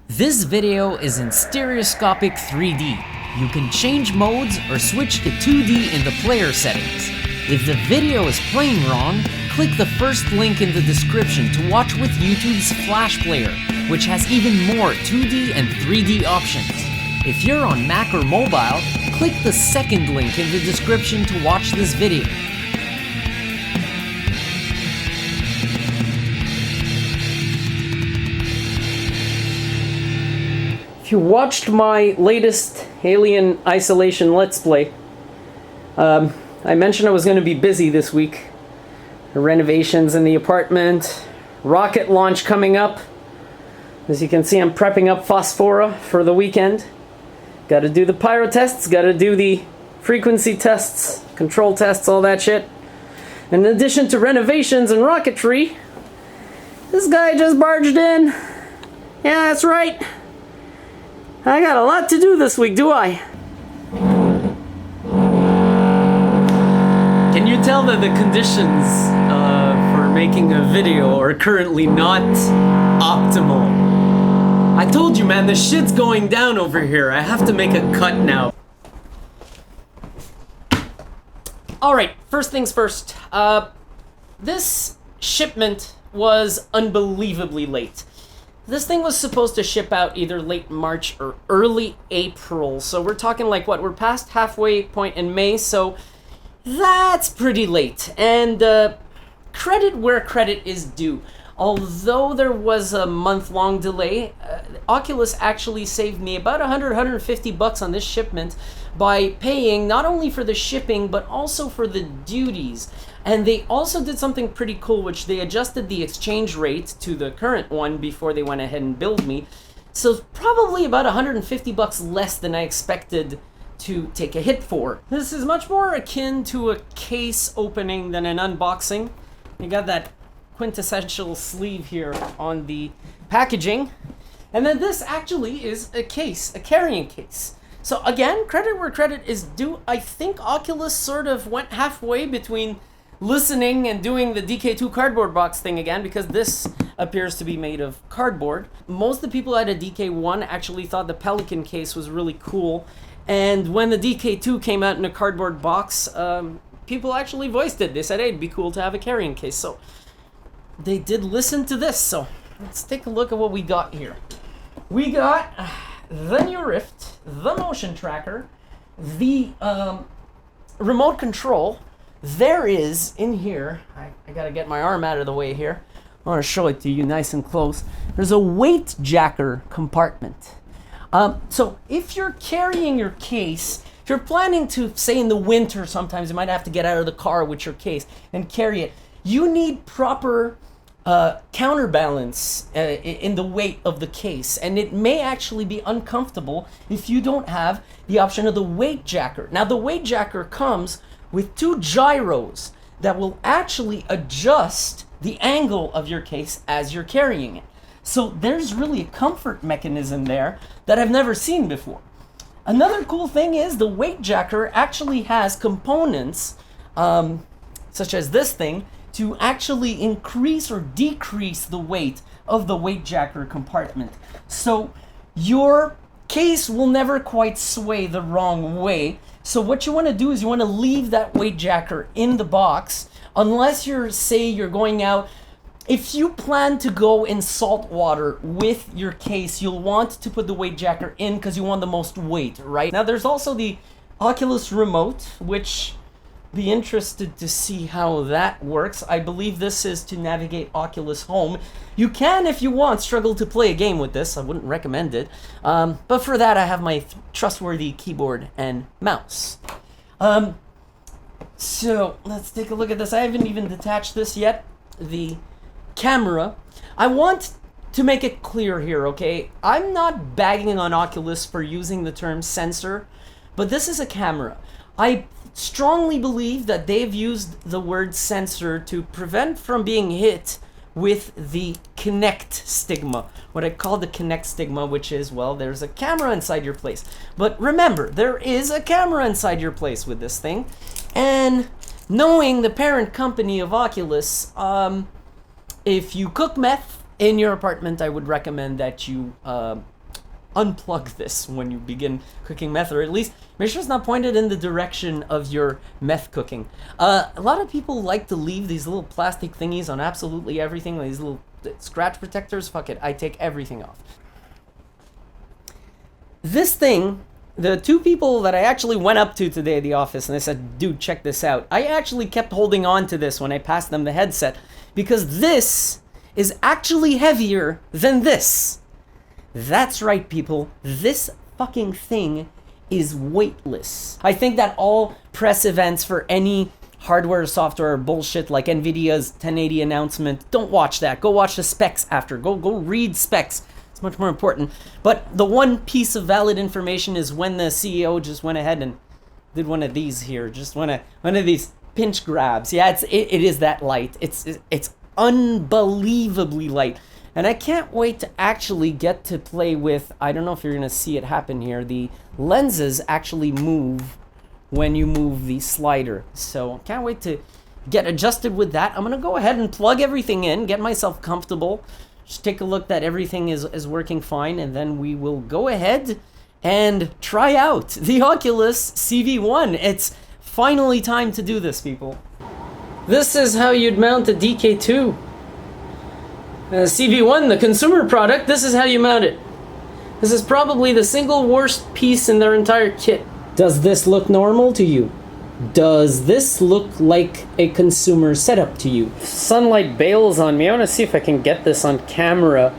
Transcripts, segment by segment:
This video is in stereoscopic 3D. You can change modes or switch to 2D in the player settings. If the video is playing wrong, click the first link in the description to watch with YouTube's Flash Player, which has even more 2D and 3D options. If you're on Mac or mobile, click the second link in the description to watch this video. If you watched my latest Alien Isolation Let's Play, I mentioned I was going to be busy this week. The renovations in the apartment, rocket launch coming up. As you can see, I'm prepping up Phosphora for the weekend. Got to do the pyro tests, got to do the frequency tests, control tests, all that shit. And in addition to renovations and rocketry, this guy just barged in. Yeah, that's right. I got a lot to do this week, do I? Can you tell that the conditions for making a video are currently not optimal? I told you, man, the shit's going down over here. I have to make a cut now. Alright, first things first. This shipment was unbelievably late. This thing was supposed to ship out either late March or early April. So we're talking like what? We're past halfway point in May, so that's pretty late. And credit where credit is due. Although there was a month-long delay, Oculus actually saved me about $150 on this shipment by paying not only for the shipping, but also for the duties. And they also did something pretty cool, which they adjusted the exchange rate to the current one before they went ahead and billed me. So probably about $150 less than I expected to take a hit for. This is much more akin to a case opening than an unboxing. You got that quintessential sleeve here on the packaging. And then this actually is a case, a carrying case. So again, credit where credit is due. I think Oculus sort of went halfway between listening and doing the DK2 cardboard box thing again, because this appears to be made of cardboard. Most of the people at a DK1 actually thought the Pelican case was really cool. And when the DK2 came out in a cardboard box, people actually voiced it. They said, hey, it'd be cool to have a carrying case. So they did listen to this. So let's take a look at what we got here. We got the new Rift, the motion tracker, the remote control. There is, in here, I gotta get my arm out of the way here. I want to show it to you nice and close. There's a weight jacker compartment. So if you're carrying your case, if you're planning to, say in the winter, sometimes you might have to get out of the car with your case and carry it. You need proper counterbalance in the weight of the case, and it may actually be uncomfortable if you don't have the option of the weight jacker. Now the weight jacker comes with two gyros that will actually adjust the angle of your case as you're carrying it. So there's really a comfort mechanism there that I've never seen before. Another cool thing is the weight jacker actually has components, such as this thing, to actually increase or decrease the weight of the weight jacker compartment. So your case will never quite sway the wrong way. So what you want to do is you want to leave that weight jacker in the box, unless you're going out. If you plan to go in salt water with your case, you'll want to put the weight jacker in because you want the most weight, right? Now there's also the Oculus remote, which be interested to see how that works. I believe this is to navigate Oculus Home. You can, if you want, struggle to play a game with this. I wouldn't recommend it. But for that, I have my trustworthy keyboard and mouse. So let's take a look at this. I haven't even detached this yet. The camera. I want to make it clear here, okay? I'm not bagging on Oculus for using the term sensor, but this is a camera. I strongly believe that they've used the word sensor to prevent from being hit with the Kinect stigma. What I call the Kinect stigma, which is, well, there's a camera inside your place. But remember, there is a camera inside your place with this thing. And knowing the parent company of Oculus, if you cook meth in your apartment, I would recommend that you unplug this when you begin cooking meth, or at least make sure it's not pointed in the direction of your meth cooking. A lot of people like to leave these little plastic thingies on absolutely everything, these little scratch protectors. Fuck it, I take everything off. This thing, the two people that I actually went up to today at the office and I said, dude, check this out. I actually kept holding on to this when I passed them the headset, because this is actually heavier than this. That's right, people. This fucking thing is weightless. I think that all press events for any hardware or software bullshit like NVIDIA's 1080 announcement, don't watch that. Go watch the specs after. Go read specs. It's much more important. But the one piece of valid information is when the CEO just went ahead and did one of these here. Just one of these pinch grabs. Yeah, it is that light. It's unbelievably light. And I can't wait to actually get to play with, I don't know if you're going to see it happen here, the lenses actually move when you move the slider. So can't wait to get adjusted with that. I'm going to go ahead and plug everything in, get myself comfortable, just take a look that everything is working fine, and then we will go ahead and try out the Oculus CV1. It's finally time to do this, people. This is how you'd mount a DK2. CV1, the consumer product, this is how you mount it. This is probably the single worst piece in their entire kit. Does this look normal to you? Does this look like a consumer setup to you? Sunlight bails on me. I want to see if I can get this on camera.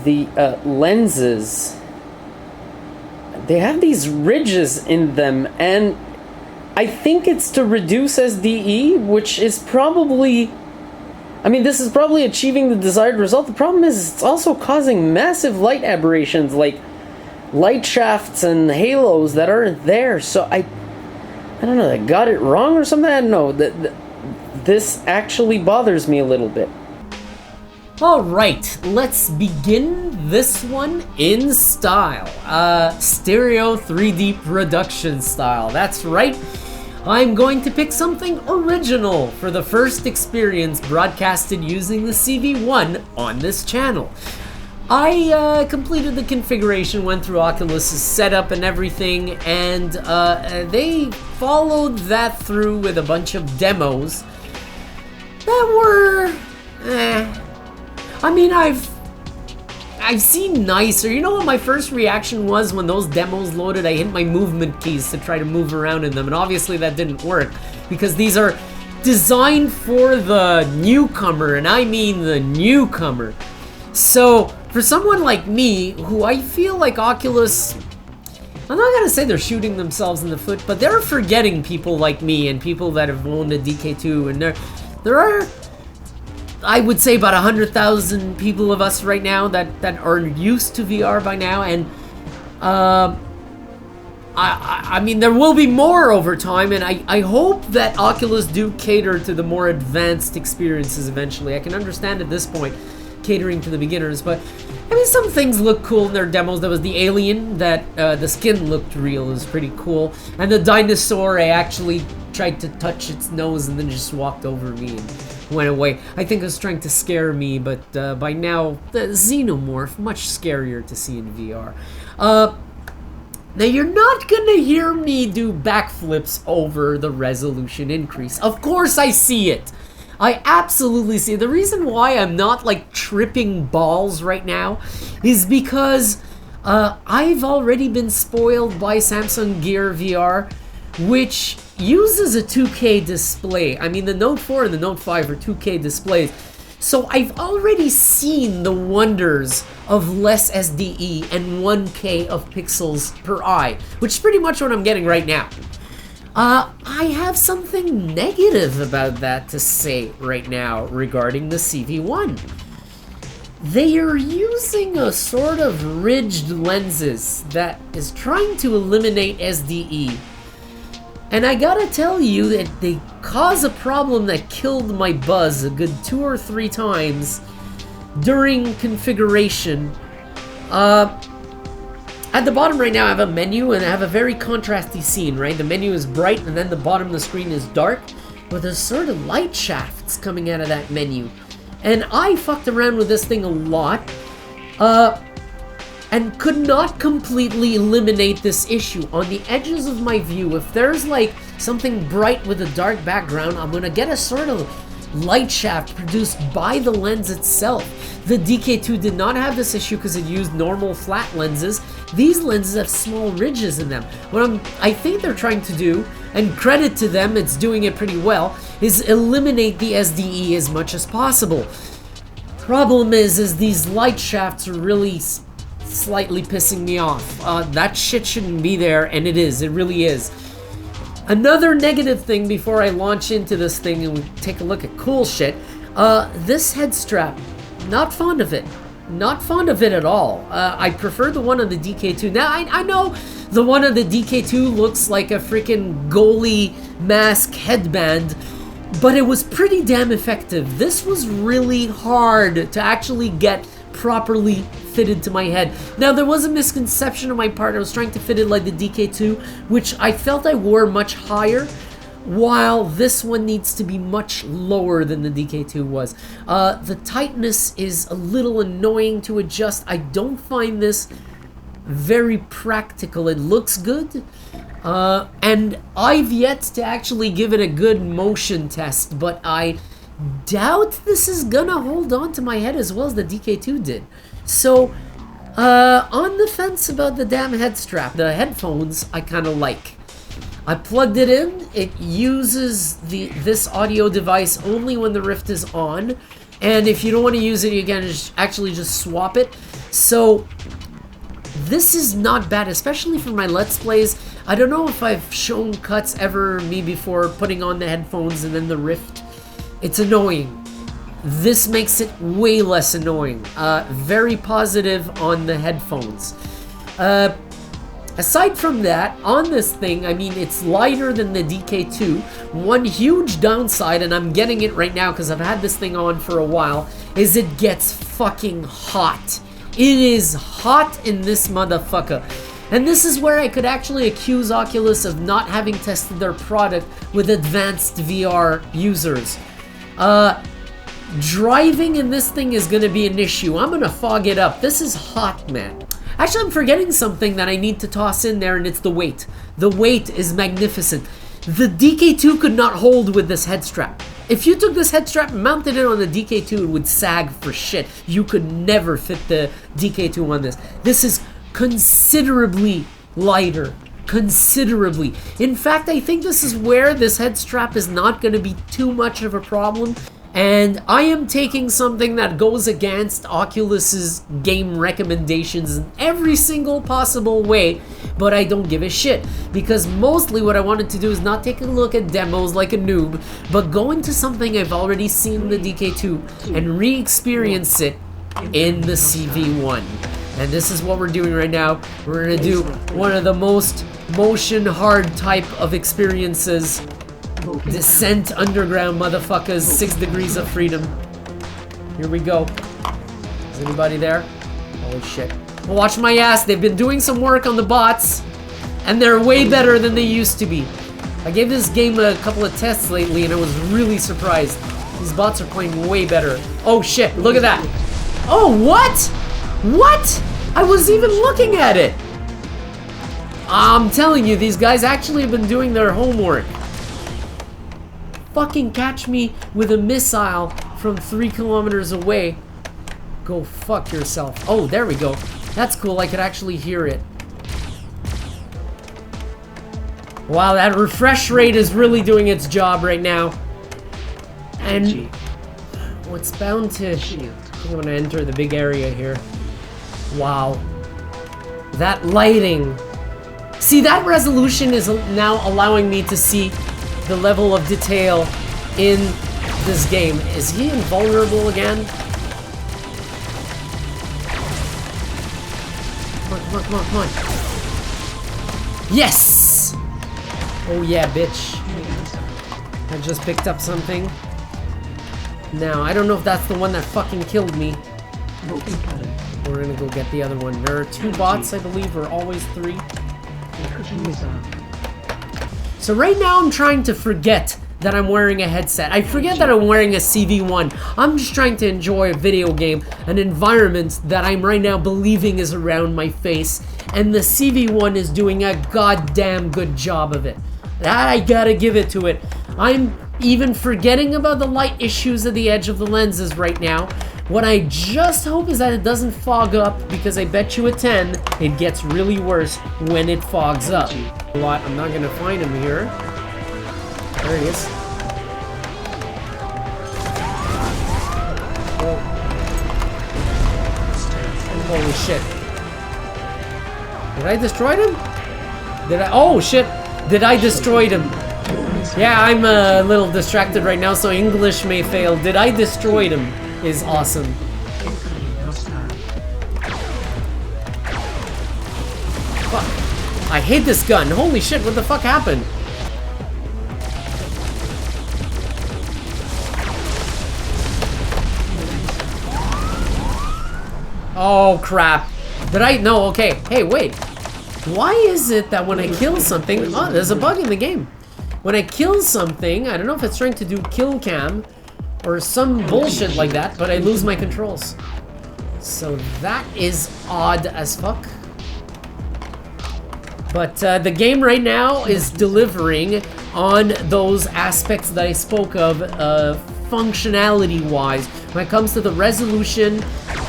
The lenses, they have these ridges in them, and I think it's to reduce SDE, which is probably... I mean, this is probably achieving the desired result. The problem is it's also causing massive light aberrations, like light shafts and halos that aren't there. So I don't know, I got it wrong or something? I don't know. This actually bothers me a little bit. Alright, let's begin this one in style. Stereo 3D production style. That's right. I'm going to pick something original for the first experience broadcasted using the CV1 on this channel. I completed the configuration, went through Oculus's setup and everything, and they followed that through with a bunch of demos that were, I mean, I've seen nicer. You know what my first reaction was when those demos loaded? I hit my movement keys to try to move around in them, and obviously that didn't work because these are designed for the newcomer, and I mean the newcomer. So for someone like me, who I feel like Oculus, I'm not gonna say they're shooting themselves in the foot, but they're forgetting people like me and people that have owned a DK2, and there are, I would say, about 100,000 people of us right now that are used to VR by now, and I mean, there will be more over time, and I hope that Oculus do cater to the more advanced experiences eventually. I can understand at this point catering to the beginners, but I mean, some things look cool in their demos. There was the alien that the skin looked real, it was pretty cool, and the dinosaur, I actually tried to touch its nose and then just walked over me and went away. I think it was trying to scare me, but by now, the xenomorph, much scarier to see in VR. Now, you're not gonna hear me do backflips over the resolution increase. Of course I see it. I absolutely see it. The reason why I'm not, like, tripping balls right now is because I've already been spoiled by Samsung Gear VR, which uses a 2K display. I mean, the Note 4 and the Note 5 are 2K displays. So I've already seen the wonders of less SDE and 1K of pixels per eye, which is pretty much what I'm getting right now. I have something negative about that to say right now regarding the CV1. They are using a sort of ridged lenses that is trying to eliminate SDE. And I gotta tell you that they cause a problem that killed my buzz a good 2 or 3 times during configuration. At the bottom right now I have a menu and I have a very contrasty scene, right? The menu is bright and then the bottom of the screen is dark, but there's sort of light shafts coming out of that menu. And I fucked around with this thing a lot. and could not completely eliminate this issue. On the edges of my view, if there's like something bright with a dark background, I'm gonna get a sort of light shaft produced by the lens itself. The DK2 did not have this issue because it used normal flat lenses. These lenses have small ridges in them. What I think they're trying to do, and credit to them, it's doing it pretty well, is eliminate the SDE as much as possible. Problem is these light shafts are really slightly pissing me off. That shit shouldn't be there, and it is. It really is. Another negative thing before I launch into this thing and we take a look at cool shit, this head strap, not fond of it. Not fond of it at all. I prefer the one on the DK2. Now, I know the one on the DK2 looks like a freaking goalie mask headband, but it was pretty damn effective. This was really hard to actually get properly fitted to my head. Now, there was a misconception on my part. I was trying to fit it like the DK2, which I felt I wore much higher, while this one needs to be much lower than the DK2 was. The tightness is a little annoying to adjust. I don't find this very practical. It looks good, and I've yet to actually give it a good motion test, but I doubt this is gonna hold on to my head as well as the DK2 did. So, on the fence about the damn head strap. The headphones I kind of like. I plugged it in. It uses this audio device only when the Rift is on, and if you don't want to use it, you can actually just swap it. So this is not bad, especially for my Let's Plays. I don't know if I've shown cuts ever me before putting on the headphones and then the Rift. It's annoying. This makes it way less annoying. Very positive on the headphones. Aside from that, on this thing, I mean, it's lighter than the DK2. One huge downside, and I'm getting it right now because I've had this thing on for a while, is it gets fucking hot. It is hot in this motherfucker. And this is where I could actually accuse Oculus of not having tested their product with advanced VR users. Driving in this thing is going to be an issue. I'm going to fog it up. This is hot, man. Actually, I'm forgetting something that I need to toss in there, and it's the weight. The weight is magnificent. The DK2 could not hold with this head strap. If you took this head strap and mounted it on the DK2, it would sag for shit. You could never fit the DK2 on this. This is considerably lighter. Considerably. In fact, I think this is where this head strap is not going to be too much of a problem. And I am taking something that goes against Oculus's game recommendations in every single possible way, but I don't give a shit, because mostly what I wanted to do is not take a look at demos like a noob, but go into something I've already seen in the DK2 and re-experience it in the CV1. And this is what we're doing right now. We're gonna do one of the most motion hard type of experiences. Descent underground, motherfuckers. 6 degrees of freedom. Here we go. Is anybody there? Holy shit. Well, watch my ass. They've been doing some work on the bots, and they're way better than they used to be. I gave this game a couple of tests lately, and I was really surprised. These bots are playing way better. Oh shit, look at that. Oh, what? What? I was even looking at it. I'm telling you, these guys actually have been doing their homework. Fucking catch me with a missile from 3 kilometers away. Go fuck yourself. Oh, there we go. That's cool. I could actually hear it. Wow, that refresh rate is really doing its job right now. And what's bound to... I think I'm gonna enter the big area here. Wow. That lighting. See, that resolution is now allowing me to see the level of detail in this game. Is he invulnerable again? Come on, come on, come on, come on. Yes! Oh yeah, bitch. I just picked up something. Now, I don't know if that's the one that fucking killed me. We're gonna go get the other one. There are 2 bots, I believe, or always 3. So right now I'm trying to forget that I'm wearing a headset. I forget that I'm wearing a CV1. I'm just trying to enjoy a video game, an environment that I'm right now believing is around my face, and the CV1 is doing a goddamn good job of it. That I gotta give it to it. I'm even forgetting about the light issues at the edge of the lenses right now. What I just hope is that it doesn't fog up, because I bet you a 10, it gets really worse when it fogs up. I'm not gonna find him here. There he is. Oh. Holy shit. Did I destroy him? Did I? Oh shit. Did I destroy him? Yeah, I'm a little distracted right now, so English may fail. Did I destroy him? Is awesome. Fuck. I hate this gun. Holy shit, what the fuck happened? Oh crap. Did I? No, okay. Hey, wait. Why is it that when I kill something... Oh, there's a bug in the game. When I kill something, I don't know if it's trying to do kill cam or some bullshit like that, but I lose my controls. So that is odd as fuck. But the game right now is delivering on those aspects that I spoke of functionality-wise. When it comes to the resolution,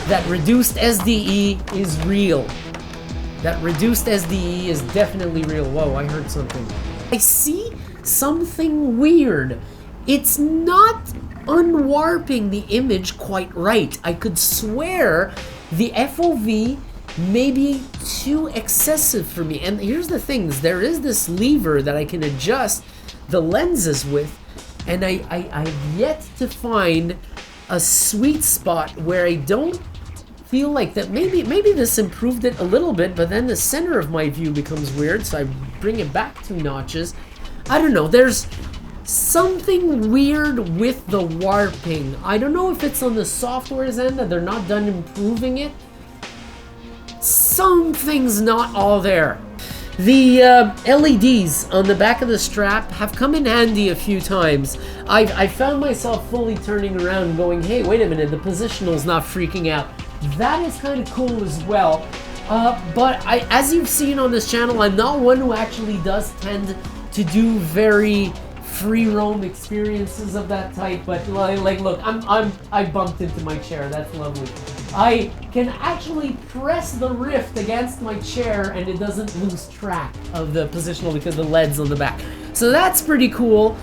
that reduced SDE is real. That reduced SDE is definitely real. Whoa, I heard something. I see something weird. It's not unwarping the image quite right. I could swear the FOV may be too excessive for me. And here's the things. There is this lever that I can adjust the lenses with, and I've yet to find a sweet spot where I don't feel like that. Maybe this improved it a little bit, but then the center of my view becomes weird, so I bring it back 2 notches. I don't know, there's something weird with the warping. I don't know if it's on the software's end that they're not done improving it. Something's not all there. The LEDs on the back of the strap have come in handy a few times. I found myself fully turning around going, hey, wait a minute, the positional's not freaking out. That is kind of cool as well. But as you've seen on this channel, I'm not one who actually does tend to do very free roam experiences of that type. But like, look, I bumped into my chair. That's lovely. I can actually press the Rift against my chair and it doesn't lose track of the positional because the LED's on the back. So that's pretty cool.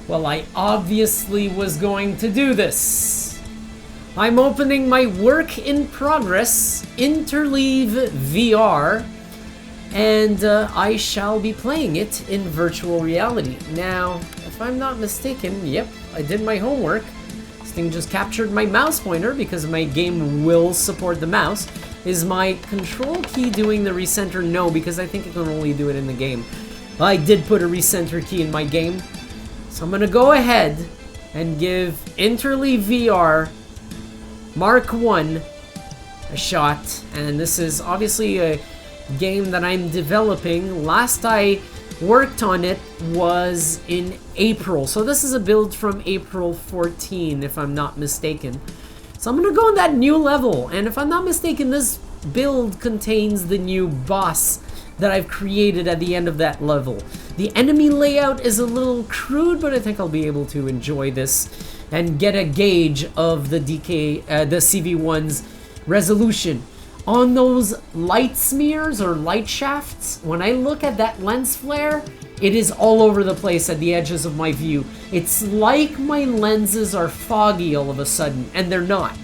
Well, I obviously was going to do this. I'm opening my work in progress, Interleave VR, and I shall be playing it in virtual reality. Now, if I'm not mistaken, yep, I did my homework. This thing just captured my mouse pointer because my game will support the mouse. Is my control key doing the recenter? No, because I think it can only do it in the game. I did put a recenter key in my game. So I'm gonna go ahead and give Interleave VR Mark 1 a shot. And this is obviously a game that I'm developing. Last I worked on it was in April. So this is a build from April 14, if I'm not mistaken. So I'm gonna go on that new level. And if I'm not mistaken, this build contains the new boss that I've created at the end of that level. The enemy layout is a little crude, but I think I'll be able to enjoy this and get a gauge of the CV1's resolution. On those light smears or light shafts, when I look at that lens flare, it is all over the place at the edges of my view. It's like my lenses are foggy all of a sudden, and they're not.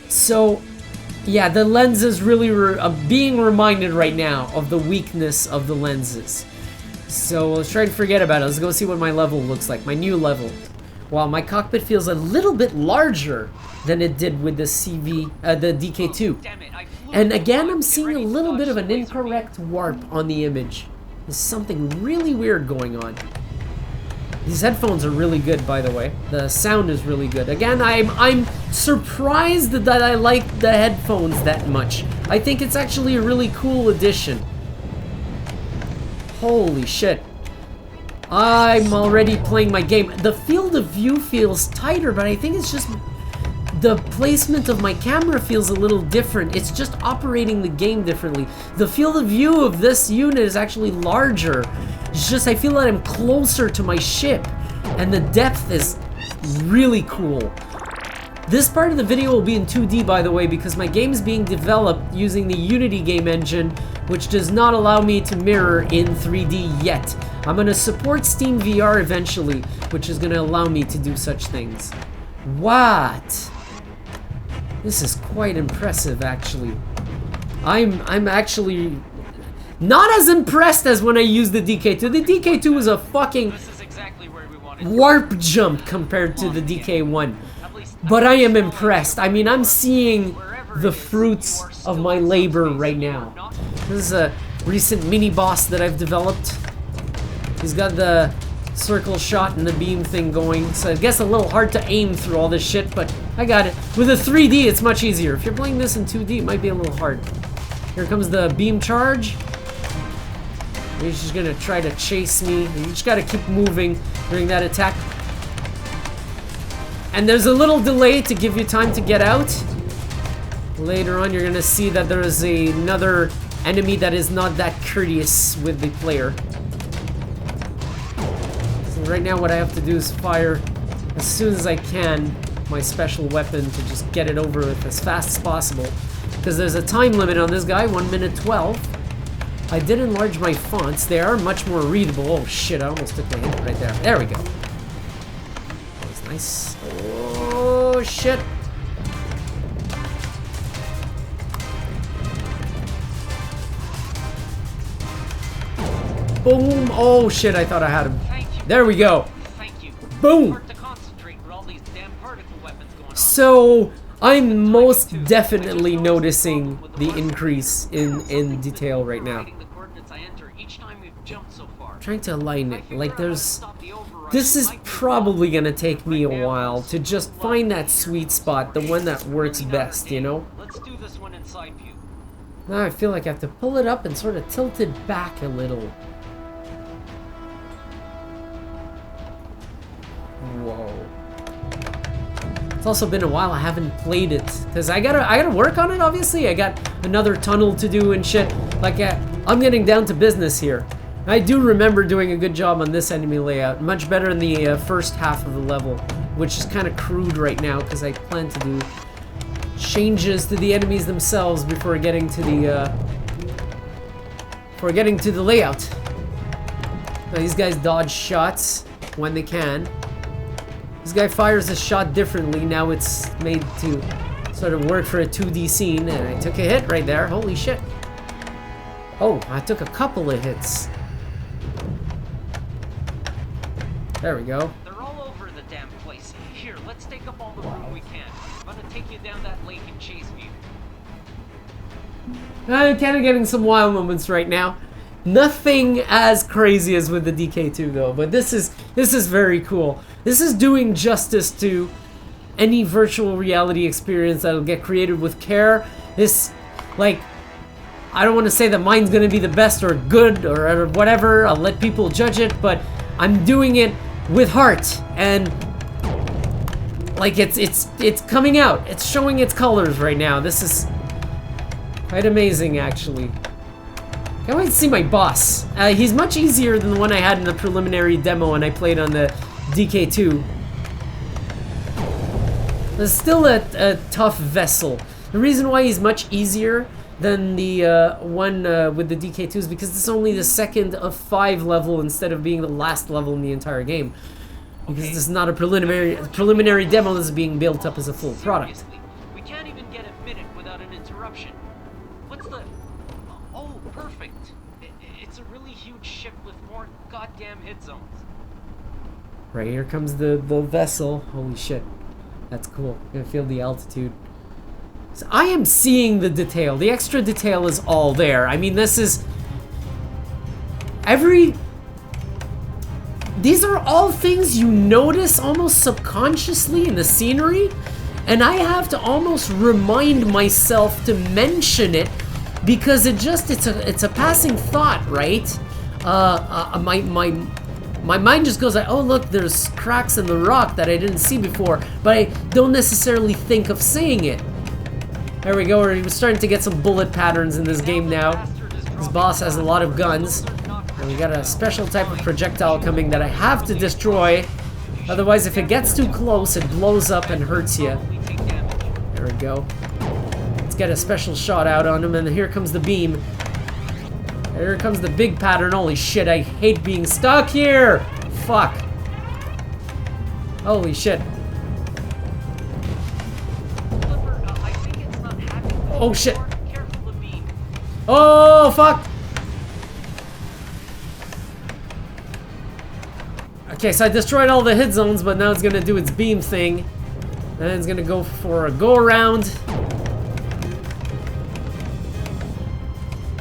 So, yeah, the lens is really being reminded right now of the weakness of the lenses. So let's try to forget about it. Let's go see what my level looks like, my new level. Wow, my cockpit feels a little bit larger than it did with the DK2. And again, I'm seeing a little bit of an incorrect warp on the image. There's something really weird going on. These headphones are really good, by the way. The sound is really good. Again, I'm surprised that I like the headphones that much. I think it's actually a really cool addition. Holy shit. I'm already playing my game. The field of view feels tighter, but I think it's just the placement of my camera feels a little different. It's just operating the game differently. The field of view of this unit is actually larger. It's just I feel that I'm closer to my ship, and the depth is really cool. This part of the video will be in 2D, by the way, because my game is being developed using the Unity game engine, which does not allow me to mirror in 3D yet. I'm going to support Steam VR eventually, which is going to allow me to do such things. What? This is quite impressive, actually. I'm actually not as impressed as when I used the DK2. The DK2 was a fucking warp jump compared to the DK1. But I am impressed. I mean, I'm seeing the fruits of my labor right now. This is a recent mini-boss that I've developed. He's got the circle shot and the beam thing going, so I guess a little hard to aim through all this shit, but I got it. With a 3D, it's much easier. If you're playing this in 2D, it might be a little hard. Here comes the beam charge. He's just gonna try to chase me. You just gotta keep moving during that attack. And there's a little delay to give you time to get out. Later on, you're gonna see that there is another enemy that is not that courteous with the player. So right now, what I have to do is fire as soon as I can my special weapon to just get it over with as fast as possible. Because there's a time limit on this guy, 1 minute 12. I did enlarge my fonts. They are much more readable. Oh shit, I almost took the hit right there. There we go. That was nice. Oh shit. Boom. Oh shit, I thought I had him. There we go. Boom. So I'm most definitely noticing the increase in detail right now. I'm trying to align it. Like this is probably gonna take me a while to just find that sweet spot, the one that works best, you know? Now I feel like I have to pull it up and sort of tilt it back a little. Whoa. It's also been a while I haven't played it, because I gotta work on it, obviously. I got another tunnel to do and shit. Like, I'm getting down to business here. I do remember doing a good job on this enemy layout. Much better in the first half of the level, which is kind of crude right now, because I plan to do changes to the enemies themselves before getting to the layout. Now, these guys dodge shots when they can. This guy fires a shot differently. Now it's made to sort of work for a 2D scene, and I took a hit right there. Holy shit. Oh, I took a couple of hits. There we go. They're all over the damn place. Here, let's take up all the room we can. I'm gonna take you down that lake and chase you. I'm kind of getting some wild moments right now. Nothing as crazy as with the DK2 though, but this is very cool. This is doing justice to any virtual reality experience that'll get created with care. This, like, I don't want to say that mine's gonna be the best or good or whatever. I'll let people judge it, but I'm doing it with heart, and like it's coming out. It's showing its colors right now. This is quite amazing, actually. Can't wait to see my boss. He's much easier than the one I had in the preliminary demo when I played on the DK2. There's still a tough vessel. The reason why he's much easier than the one with the DK2 is because it's only the second of 5 level instead of being the last level in the entire game. Because this is not a preliminary demo, this is being built up as a full product. We can't even get a minute without an interruption. What's the... Oh, perfect. It's a really huge ship with more goddamn hit zones. Right, here comes the vessel. Holy shit. That's cool. I'm gonna feel the altitude. So I am seeing the detail. The extra detail is all there. I mean, this is... These are all things you notice almost subconsciously in the scenery, and I have to almost remind myself to mention it because it's a passing thought, right? my mind just goes like, oh look, there's cracks in the rock that I didn't see before, but I don't necessarily think of saying it. There we go, we're starting to get some bullet patterns in this game now. This boss has a lot of guns. And we got a special type of projectile coming that I have to destroy. Otherwise, if it gets too close, it blows up and hurts you. There we go. Let's get a special shot out on him, and here comes the beam. Here comes the big pattern. Holy shit, I hate being stuck here! Fuck. Holy shit. Oh shit. Oh fuck! Okay, so I destroyed all the hit zones, but now it's gonna do its beam thing. And it's gonna go for a go-around.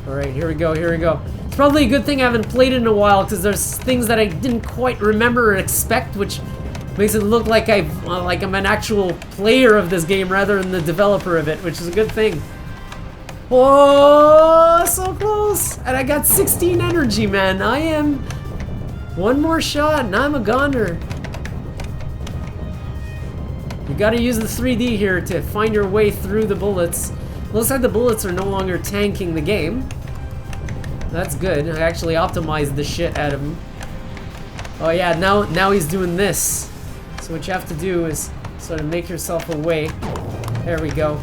Alright, here we go, here we go. It's probably a good thing I haven't played it in a while, because there's things that I didn't quite remember or expect, which makes it look like I'm an actual player of this game rather than the developer of it, which is a good thing. Oh, so close! And I got 16 energy, man. I am... One more shot, and I'm a goner. You gotta use the 3D here to find your way through the bullets. Looks like the bullets are no longer tanking the game. That's good. I actually optimized the shit out of him. Oh yeah, now he's doing this. So what you have to do is sort of make yourself away. There we go.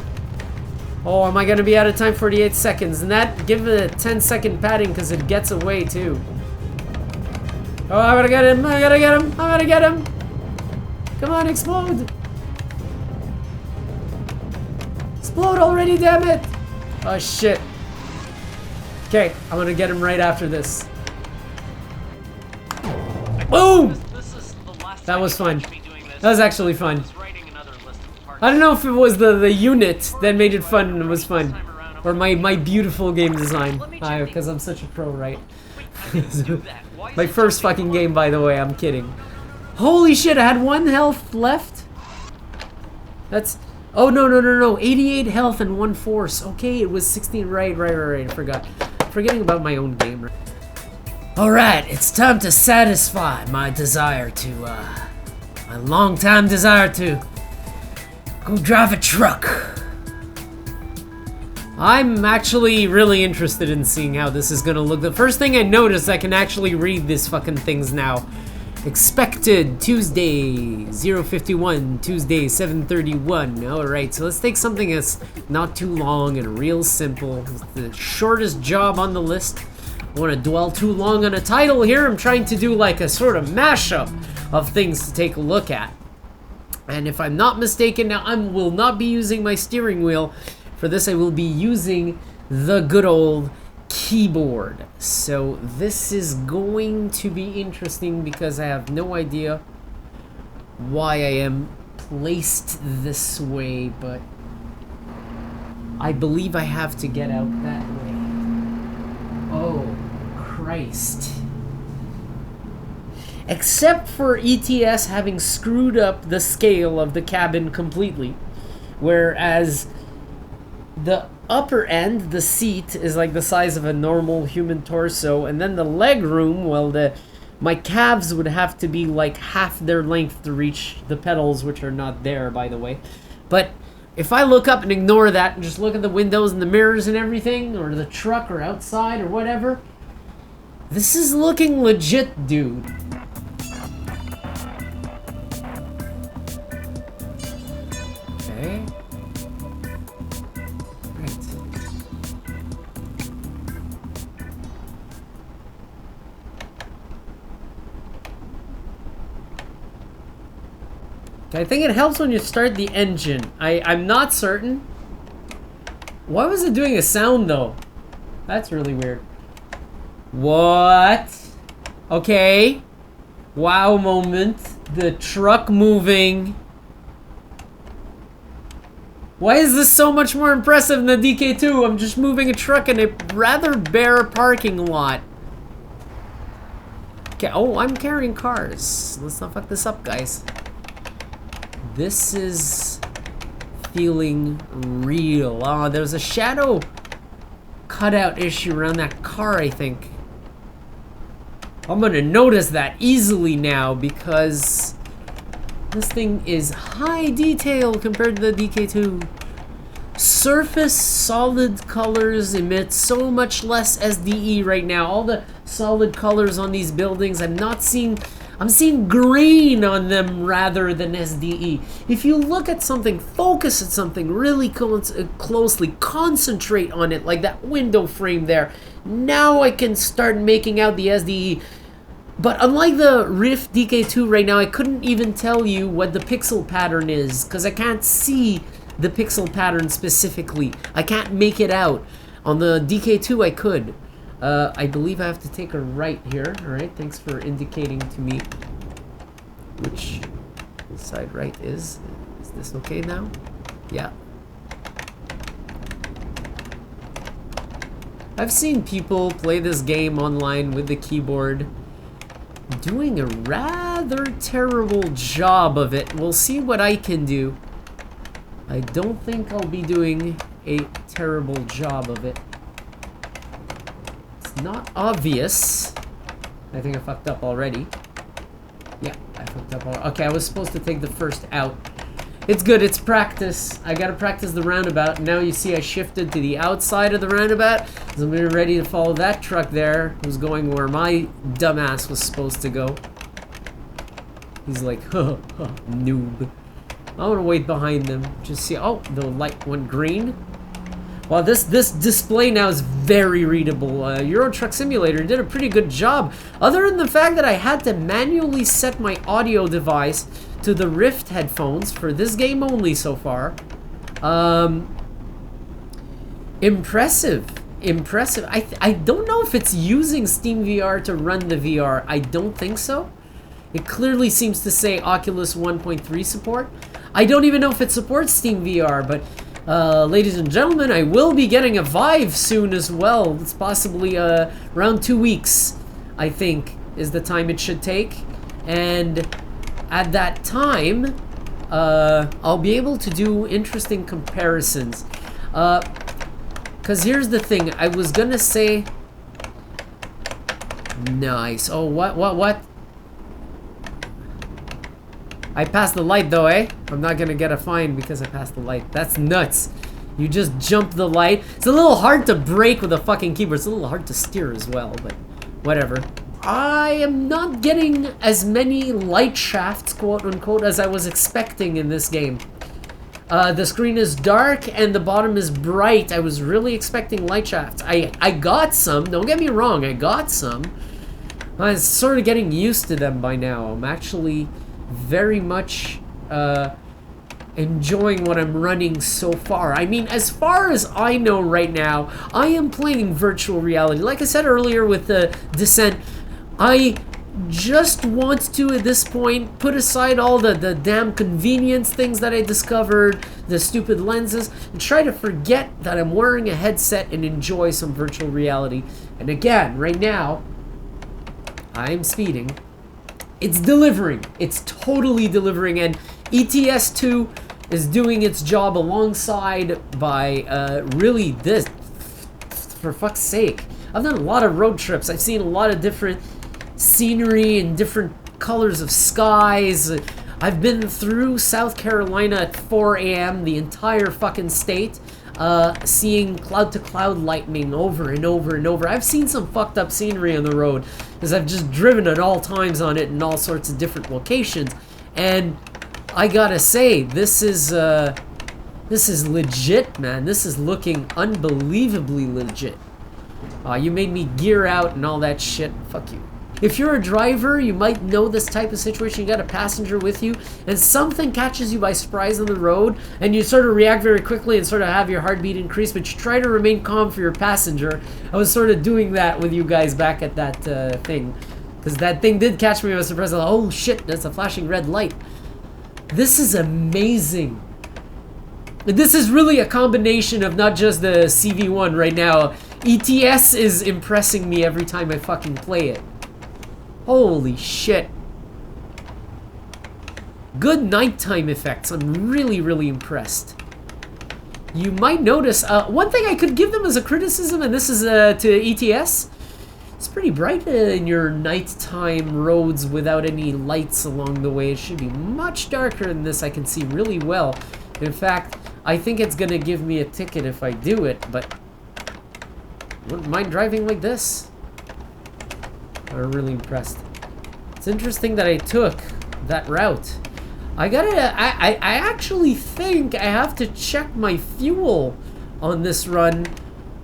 Oh, am I gonna be out of time? 48 seconds. And that, give it a 10-second padding because it gets away too. Oh, I gotta get him! I gotta get him! I gotta get him! Come on, explode! Explode already, damn it! Oh shit. Okay, I'm gonna get him right after this. Boom! That was fun. That was actually fun. I don't know if it was the unit that made it fun and it was fun. Or my beautiful game design. Because I'm such a pro, right? My first fucking game, by the way, I'm kidding. Holy shit, I had 1 health left? That's... Oh, no. 88 health and 1 force. Okay, it was 16. Right. I forgot. Forgetting about my own game. Alright, it's time to satisfy my desire to, my long-time desire to go drive a truck. I'm actually really interested in seeing how this is gonna look. The first thing I noticed, I can actually read these fucking things now. Expected Tuesday 051, Tuesday 731. Alright, so let's take something that's not too long and real simple. It's the shortest job on the list. I don't want to dwell too long on a title here. I'm trying to do like a sort of mashup of things to take a look at. And if I'm not mistaken, now I will not be using my steering wheel. For this, I will be using the good old keyboard. So this is going to be interesting because I have no idea why I am placed this way, but I believe I have to get out that way. Oh, Christ. Except for ETS having screwed up the scale of the cabin completely, whereas the upper end, the seat, is like the size of a normal human torso, and then the leg room, well, my calves would have to be like half their length to reach the pedals, which are not there, by the way. But if I look up and ignore that and just look at the windows and the mirrors and everything, or the truck or outside or whatever, this is looking legit, dude. Okay. I think it helps when you start the engine. I'm not certain. Why was it doing a sound though? That's really weird. What? Okay. Wow moment. The truck moving. Why is this so much more impressive than the DK2? I'm just moving a truck in a rather bare parking lot. Okay, oh, I'm carrying cars. Let's not fuck this up, guys. This is feeling real. Oh, there's a shadow cutout issue around that car, I think. I'm gonna notice that easily now because this thing is high detail compared to the DK2. Surface solid colors emit so much less SDE right now. All the solid colors on these buildings, I'm seeing green on them rather than SDE. If you look at something, focus at something really closely, concentrate on it, like that window frame there. Now I can start making out the SDE. But unlike the Rift DK2 right now, I couldn't even tell you what the pixel pattern is because I can't see the pixel pattern specifically. I can't make it out. On the DK2 I could. I believe I have to take a right here. Alright, thanks for indicating to me which side right is. Is this okay now? Yeah. I've seen people play this game online with the keyboard doing a rather terrible job of it. We'll see what I can do. I don't think I'll be doing a terrible job of it. It's not obvious. I think I fucked up already. Yeah, I fucked up already. Okay, I was supposed to take the first out. It's good, it's practice. I gotta practice the roundabout. Now you see I shifted to the outside of the roundabout. So I'm ready to follow that truck there, who's going where my dumbass was supposed to go. He's like, noob. I want to wait behind them. Just see. Oh, the light went green. Well, this display now is very readable. Euro Truck Simulator did a pretty good job. Other than the fact that I had to manually set my audio device to the Rift headphones for this game only so far. Impressive. Impressive. I don't know if it's using Steam VR to run the VR. I don't think so. It clearly seems to say Oculus 1.3 support. I don't even know if it supports Steam VR, but ladies and gentlemen, I will be getting a Vive soon as well. It's possibly around 2 weeks, I think, is the time it should take. And at that time, I'll be able to do interesting comparisons. Because here's the thing, I was gonna say... Nice. Oh, what? I passed the light though, eh? I'm not gonna get a fine because I passed the light. That's nuts. You just jump the light. It's a little hard to brake with a fucking keyboard. It's a little hard to steer as well, but whatever. I am not getting as many light shafts, quote unquote, as I was expecting in this game. The screen is dark and the bottom is bright. I was really expecting light shafts. I got some, don't get me wrong, I got some. I'm sort of getting used to them by now. I'm actually very much enjoying what I'm running so far. I mean, as far as I know right now, I am playing virtual reality. Like I said earlier with the Descent, I just want to, at this point, put aside all the damn convenience things that I discovered, the stupid lenses, and try to forget that I'm wearing a headset and enjoy some virtual reality. And again, right now, I'm speeding. It's delivering. It's totally delivering, and ETS2 is doing its job alongside by really this. For fuck's sake, I've done a lot of road trips. I've seen a lot of different scenery and different colors of skies. I've been through South Carolina at 4 a.m. the entire fucking state, seeing cloud-to-cloud lightning over and over and over. I've seen some fucked up scenery on the road because I've just driven at all times on it in all sorts of different locations. And I gotta say, this is legit, man. This is looking unbelievably legit. You made me gear out and all that shit. Fuck you. If you're a driver, you might know this type of situation. You got a passenger with you, and something catches you by surprise on the road, and you sort of react very quickly and sort of have your heartbeat increase, but you try to remain calm for your passenger. I was sort of doing that with you guys back at that thing, because that thing did catch me by surprise. Like, oh shit, that's a flashing red light. This is amazing. This is really a combination of not just the CV1 right now. ETS is impressing me every time I fucking play it. Holy shit. Good nighttime effects. I'm really, really impressed. You might notice, one thing I could give them as a criticism, and this is to ETS. It's pretty bright in your nighttime roads without any lights along the way. It should be much darker than this. I can see really well. In fact, I think it's gonna give me a ticket if I do it, but wouldn't mind driving like this. I'm really impressed. It's interesting that I took that route. I actually think I have to check my fuel on this run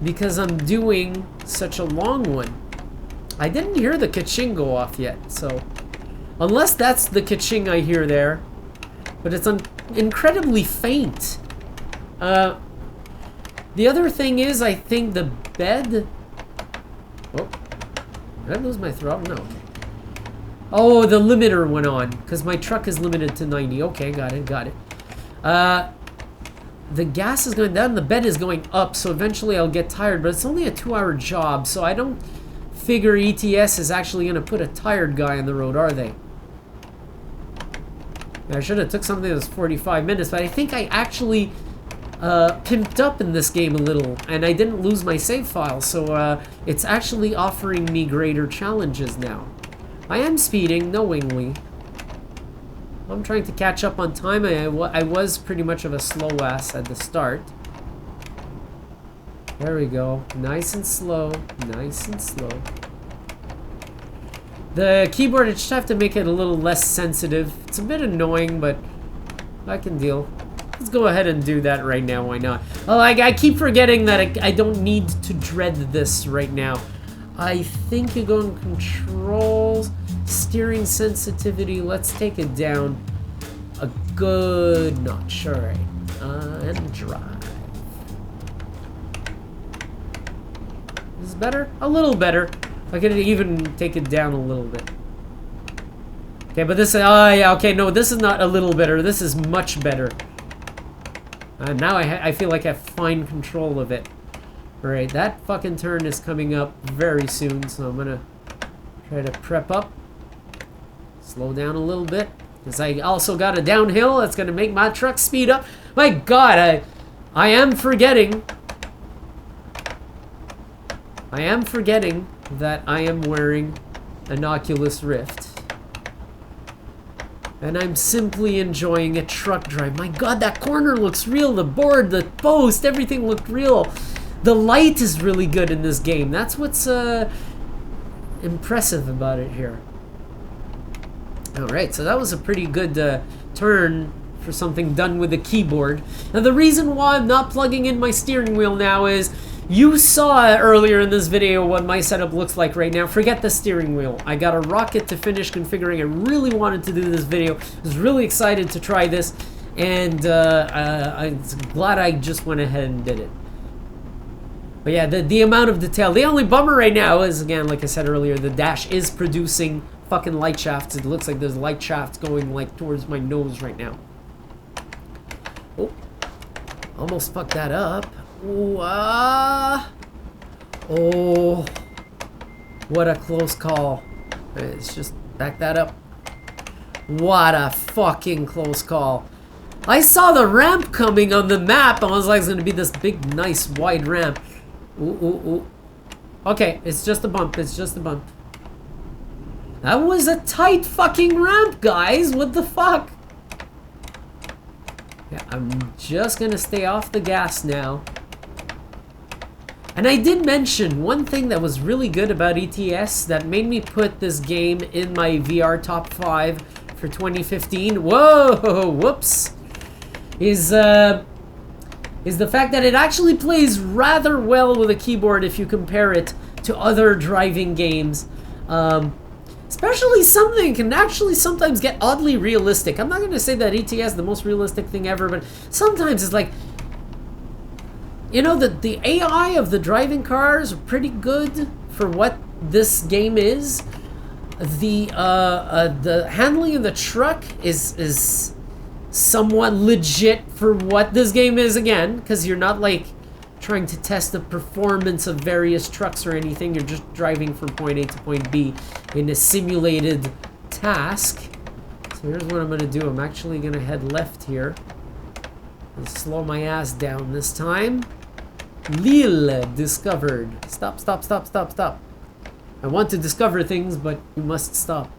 because I'm doing such a long one. I didn't hear the ka-ching go off yet, so unless that's the ka-ching I hear there, but it's incredibly faint. The other thing is, I think the bed. Oh, did I lose my throttle? No. Oh, the limiter went on because my truck is limited to 90. Okay, got it. The gas is going down, the bed is going up, so eventually I'll get tired, but it's only a 2-hour job, so I don't figure ETS is actually going to put a tired guy on the road, are they? I should have took something that was 45 minutes, but I think I actually pimped up in this game a little, and I didn't lose my save file, so it's actually offering me greater challenges now. I am speeding, knowingly. I'm trying to catch up on time. I was pretty much of a slow ass at the start. There we go. Nice and slow. Nice and slow. The keyboard, I just have to make it a little less sensitive. It's a bit annoying, but I can deal. Let's go ahead and do that right now. Why not? Well, I keep forgetting that I don't need to dread this right now. I think you go in controls, steering sensitivity. Let's take it down a good notch. All right, and drive. Is this better? A little better. I could even take it down a little bit. Okay, but this. Oh yeah. Okay, no, this is not a little better. This is much better. Now I feel like I have fine control of it. Alright, that fucking turn is coming up very soon, so I'm gonna try to prep up. Slow down a little bit, because I also got a downhill that's gonna make my truck speed up. My god, I am forgetting. I am forgetting that I am wearing an Oculus Rift. And I'm simply enjoying a truck drive. My god, that corner looks real. The board, the post, everything looked real. The light is really good in this game. That's what's impressive about it here. Alright, so that was a pretty good turn for something done with the keyboard. Now the reason why I'm not plugging in my steering wheel now is you saw earlier in this video what my setup looks like right now. Forget the steering wheel. I got a rocket to finish configuring. I really wanted to do this video. I was really excited to try this, and I'm glad I just went ahead and did it. But yeah, the amount of detail. The only bummer right now is, again, like I said earlier, the dash is producing fucking light shafts. It looks like there's light shafts going like towards my nose right now. Oh, almost fucked that up. Ooh, oh, what a close call. Let's just back that up. What a fucking close call. I saw the ramp coming on the map. I was like, it's gonna be this big, nice, wide ramp. Ooh. Okay, it's just a bump. It's just a bump. That was a tight fucking ramp, guys. What the fuck? Yeah, I'm just gonna stay off the gas now. And I did mention one thing that was really good about ETS that made me put this game in my VR top 5 for 2015. Whoa, whoops. Is the fact that it actually plays rather well with a keyboard if you compare it to other driving games. Especially something can actually sometimes get oddly realistic. I'm not going to say that ETS is the most realistic thing ever, but sometimes it's like, you know, the AI of the driving cars are pretty good for what this game is. The handling of the truck is somewhat legit for what this game is, again, because you're not like trying to test the performance of various trucks or anything. You're just driving from point A to point B in a simulated task. So here's what I'm going to do. I'm actually going to head left here and slow my ass down this time. Lille discovered. Stop. I want to discover things, but you must stop.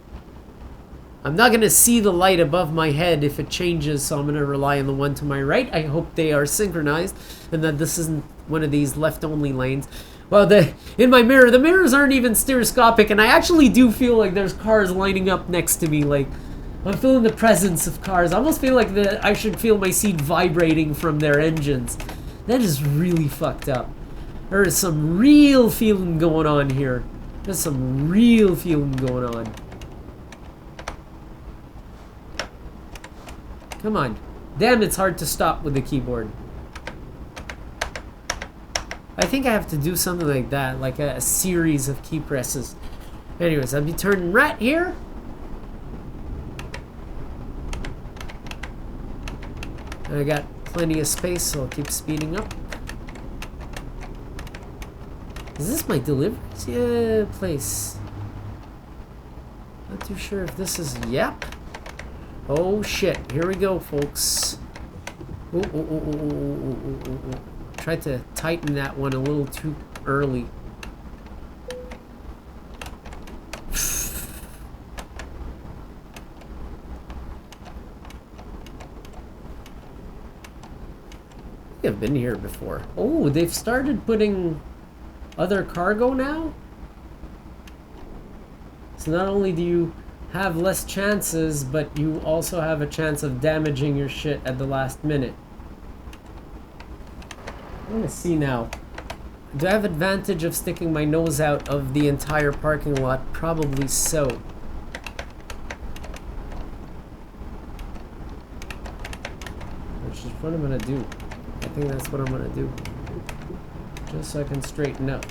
I'm not going to see the light above my head if it changes, so I'm going to rely on the one to my right. I hope they are synchronized and that this isn't one of these left-only lanes. Well, in my mirror, the mirrors aren't even stereoscopic, and I actually do feel like there's cars lining up next to me. Like, I'm feeling the presence of cars. I almost feel like I should feel my seat vibrating from their engines. That is really fucked up. There is some real feeling going on here. There's some real feeling going on. Come on. Damn, it's hard to stop with the keyboard. I think I have to do something like that, like a series of key presses. Anyways, I'll be turning right here. And I got plenty of space, so I'll keep speeding up. Is this my deliveries? Yeah, place. Not too sure if this is... Yep. Oh shit, here we go, folks. Tried to tighten that one a little too early. I've been here before. Oh, they've started putting other cargo now? So not only do you have less chances, but you also have a chance of damaging your shit at the last minute. I'm gonna see now. Do I have advantage of sticking my nose out of the entire parking lot? Probably so. Which is what I'm gonna do. I think that's what I'm gonna do. Just so I can straighten up.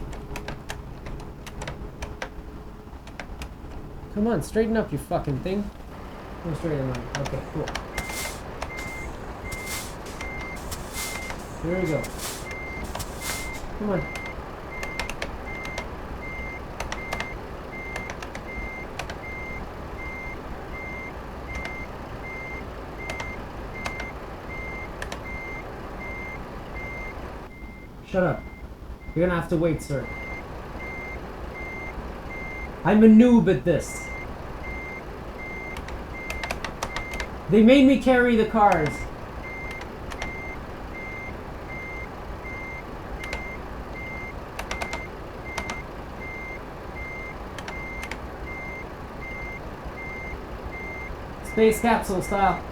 Come on, straighten up, you fucking thing. Come straighten up. Okay, cool. Here we go. Come on. Shut up. You're gonna have to wait, sir. I'm a noob at this. They made me carry the cars. Space capsule style.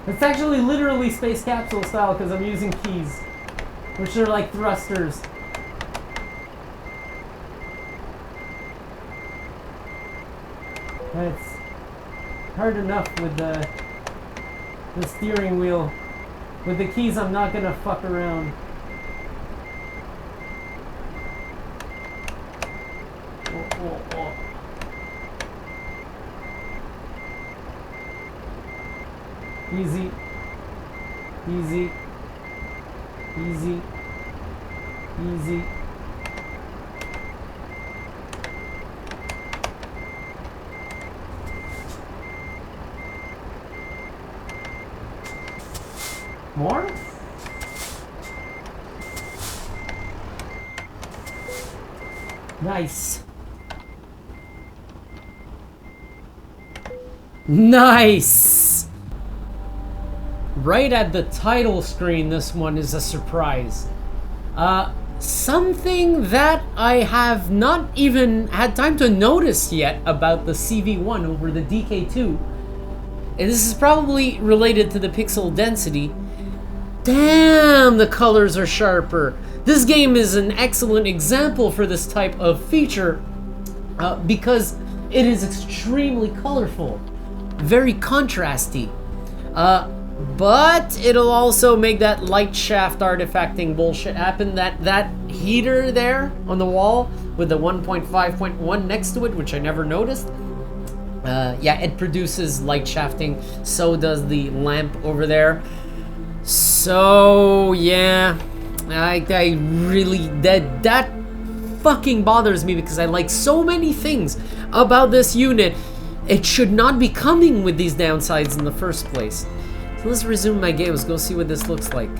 It's actually literally space capsule style because I'm using keys, which are like thrusters. It's hard enough with the steering wheel. With the keys, I'm not gonna fuck around. Oh. Easy. Easy. Easy. Easy. More? Nice. Nice! Right at the title screen, this one is a surprise. Something that I have not even had time to notice yet about the CV1 over the DK2. And this is probably related to the pixel density. Damn, the colors are sharper. This game is an excellent example for this type of feature because it is extremely colorful, very contrasty. But it'll also make that light shaft artifacting bullshit happen. That heater there on the wall with the 1.5.1 next to it, which I never noticed. Yeah, it produces light shafting. So does the lamp over there. So yeah, I really that fucking bothers me because I like so many things about this unit. it should not be coming with these downsides in the first place. So let's resume my game. Let's go see what this looks like.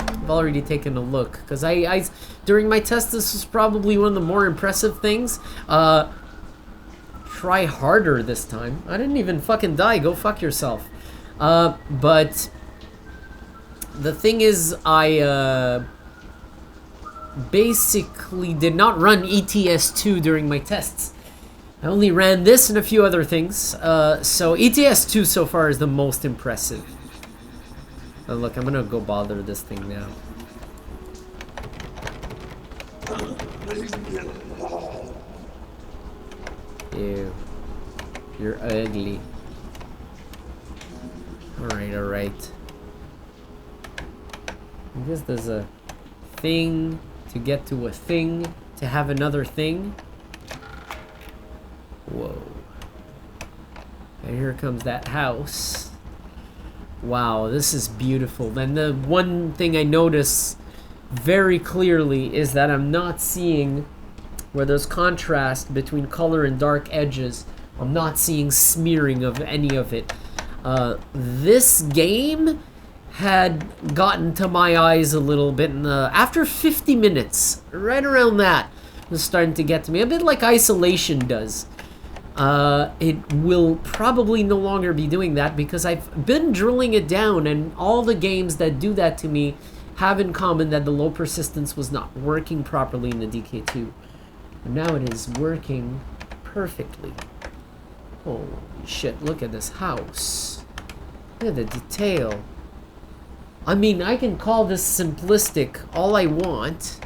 I've already taken a look, because I during my test, this was probably one of the more impressive things. Try harder this time. I didn't even fucking die. Go fuck yourself. But the thing is, I basically did not run ETS2 during my tests. I only ran this and a few other things. So ETS2 so far is the most impressive. Look, I'm gonna go bother this thing now. Ew. You're ugly. Alright, alright. I guess there's a thing to get to a thing to have another thing. Whoa. And here comes that house. Wow, this is beautiful. Then the one thing I notice very clearly is that I'm not seeing where there's contrast between color and dark edges. I'm not seeing smearing of any of it. This game had gotten to my eyes a little bit after 50 minutes, right around that, it was starting to get to me, a bit like Isolation does. It will probably no longer be doing that because I've been drilling it down, and all the games that do that to me have in common that the low persistence was not working properly in the DK2. And now it is working perfectly. Holy shit, look at this house. Look at the detail. I mean, I can call this simplistic all I want.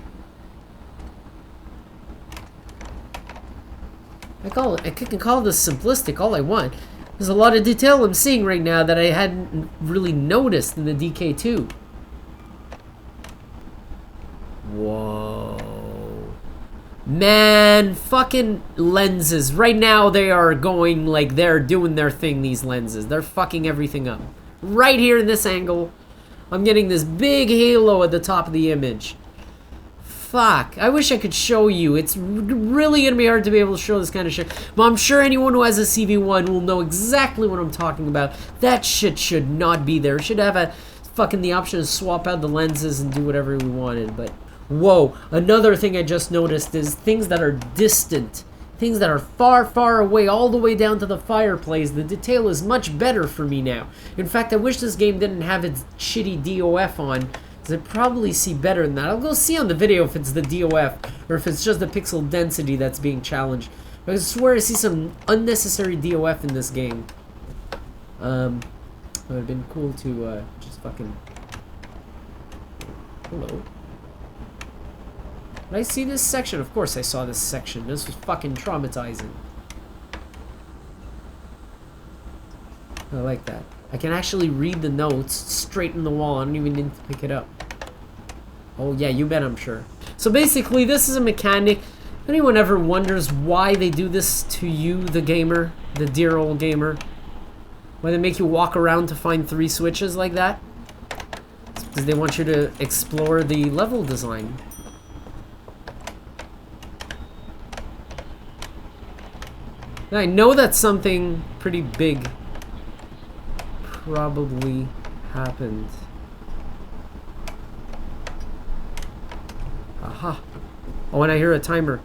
I can call this simplistic all I want. There's a lot of detail I'm seeing right now that I hadn't really noticed in the DK2. Whoa. Man, fucking lenses. Right now they are going like they're doing their thing, these lenses. They're fucking everything up. Right here in this angle, I'm getting this big halo at the top of the image. Fuck. I wish I could show you. It's really gonna be hard to be able to show this kind of shit. But I'm sure anyone who has a CV1 will know exactly what I'm talking about. That shit should not be there. It should have a fucking the option to swap out the lenses and do whatever we wanted, but whoa, another thing I just noticed is things that are distant, things that are far, far away, all the way down to the fireplace. The detail is much better for me now. In fact, I wish this game didn't have its shitty DOF on, because I'd probably see better than that. I'll go see on the video if it's the DOF, or if it's just the pixel density that's being challenged. But I swear I see some unnecessary DOF in this game. It would have been cool to just fucking... Hello. Did I see this section? Of course I saw this section. This was fucking traumatizing. I like that. I can actually read the notes straight in the wall. I don't even need to pick it up. Oh yeah, you bet I'm sure. So basically, this is a mechanic. If anyone ever wonders why they do this to you, the gamer, the dear old gamer, why they make you walk around to find 3 switches like that, it's because they want you to explore the level design. I know that something pretty big probably happened. Aha. Oh, and I hear a timer.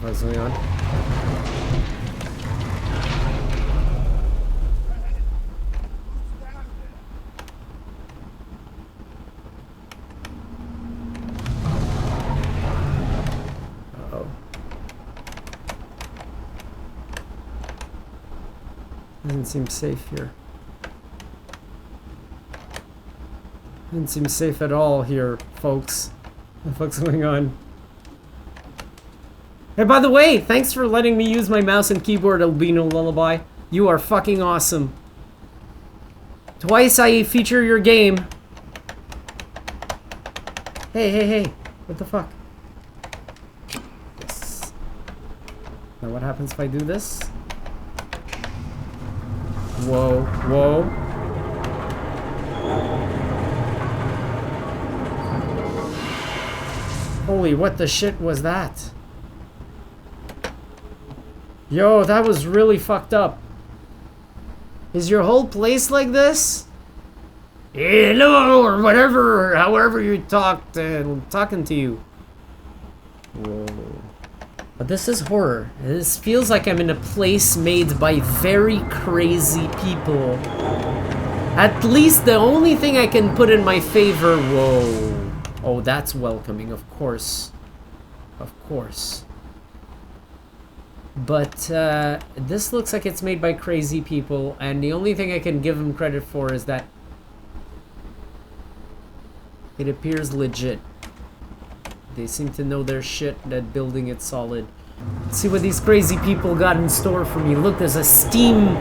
What's going on? Doesn't seem safe here. Doesn't seem safe at all here, folks. What the fuck's going on? Hey, by the way, thanks for letting me use my mouse and keyboard, Albino Lullaby. You are fucking awesome. Twice I feature your game. Hey, hey, hey. What the fuck? Yes. Now what happens if I do this? Whoa, whoa. Holy, what the shit was that? Yo, that was really fucked up. Is your whole place like this? Hello, or whatever, however you talked, I'm talking to you. Whoa. But this is horror. This feels like I'm in a place made by very crazy people. At least the only thing I can put in my favor... Whoa. Oh, that's welcoming, of course. Of course. But, this looks like it's made by crazy people, and the only thing I can give them credit for is that it appears legit. They seem to know their shit at building it solid. Let's see what these crazy people got in store for me. Look, there's a steam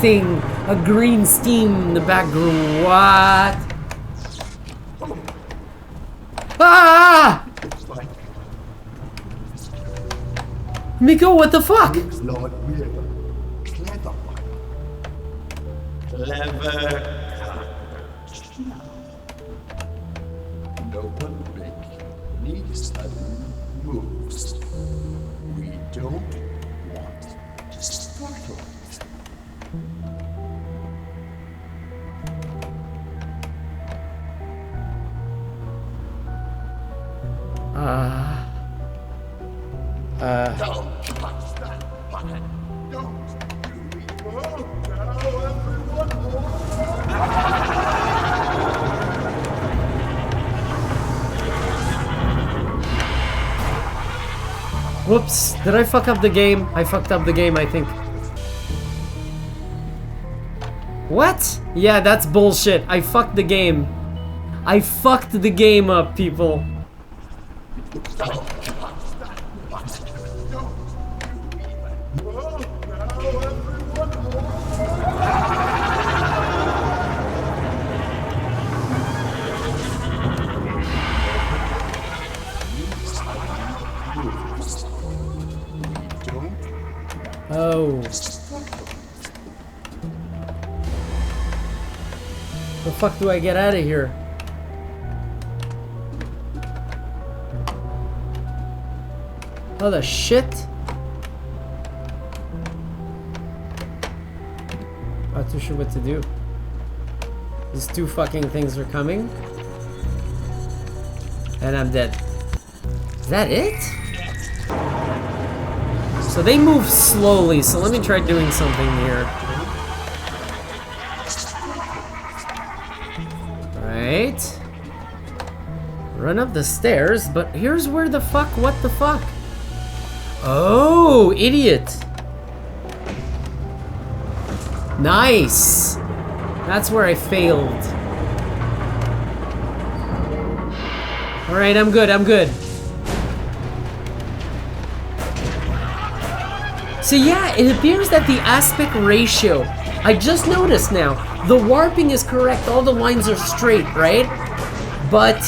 thing. A green steam in the background. What? Ah! Miko, what the fuck? Lord, we're clever one. Clever. No one make any sudden moves. We don't want to startle it. Don't touch that button. Don't do evil. Now everyone Whoops, did I fuck up the game? I fucked up the game, I think. What? Yeah, that's bullshit. I fucked the game. I fucked the game up, people. Oh. The fuck do I get out of here? Oh, the shit? Not too sure what to do. These two fucking things are coming. And I'm dead. Is that it? So they move slowly, so let me try doing something here. Right. Run up the stairs, but here's where the fuck, what the fuck? Oh, idiot. Nice. That's where I failed. Alright, I'm good, I'm good. So yeah, it appears that the aspect ratio, I just noticed now, the warping is correct, all the lines are straight, right? But,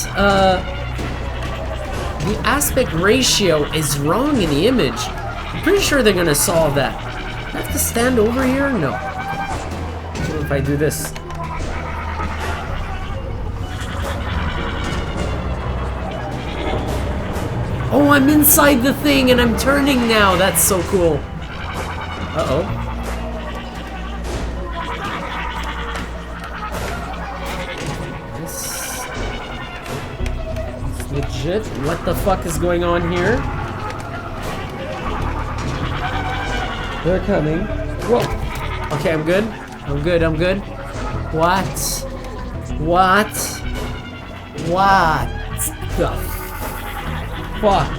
the aspect ratio is wrong in the image. I'm pretty sure they're gonna solve that. Do I have to stand over here? No. What if I do this? Oh, I'm inside the thing and I'm turning now. That's so cool. Uh-oh. This is legit. What the fuck is going on here? They're coming. Whoa. Okay, I'm good. I'm good, I'm good. What? What? What the fuck?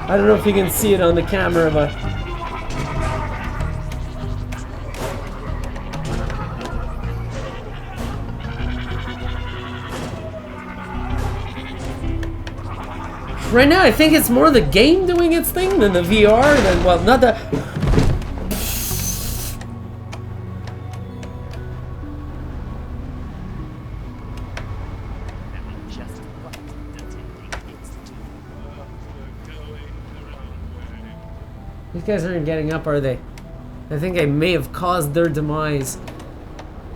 I don't know if you can see it on the camera, but... Right now, I think it's more the game doing its thing than the VR, than, well, not the... These guys aren't getting up, are they? I think I may have caused their demise.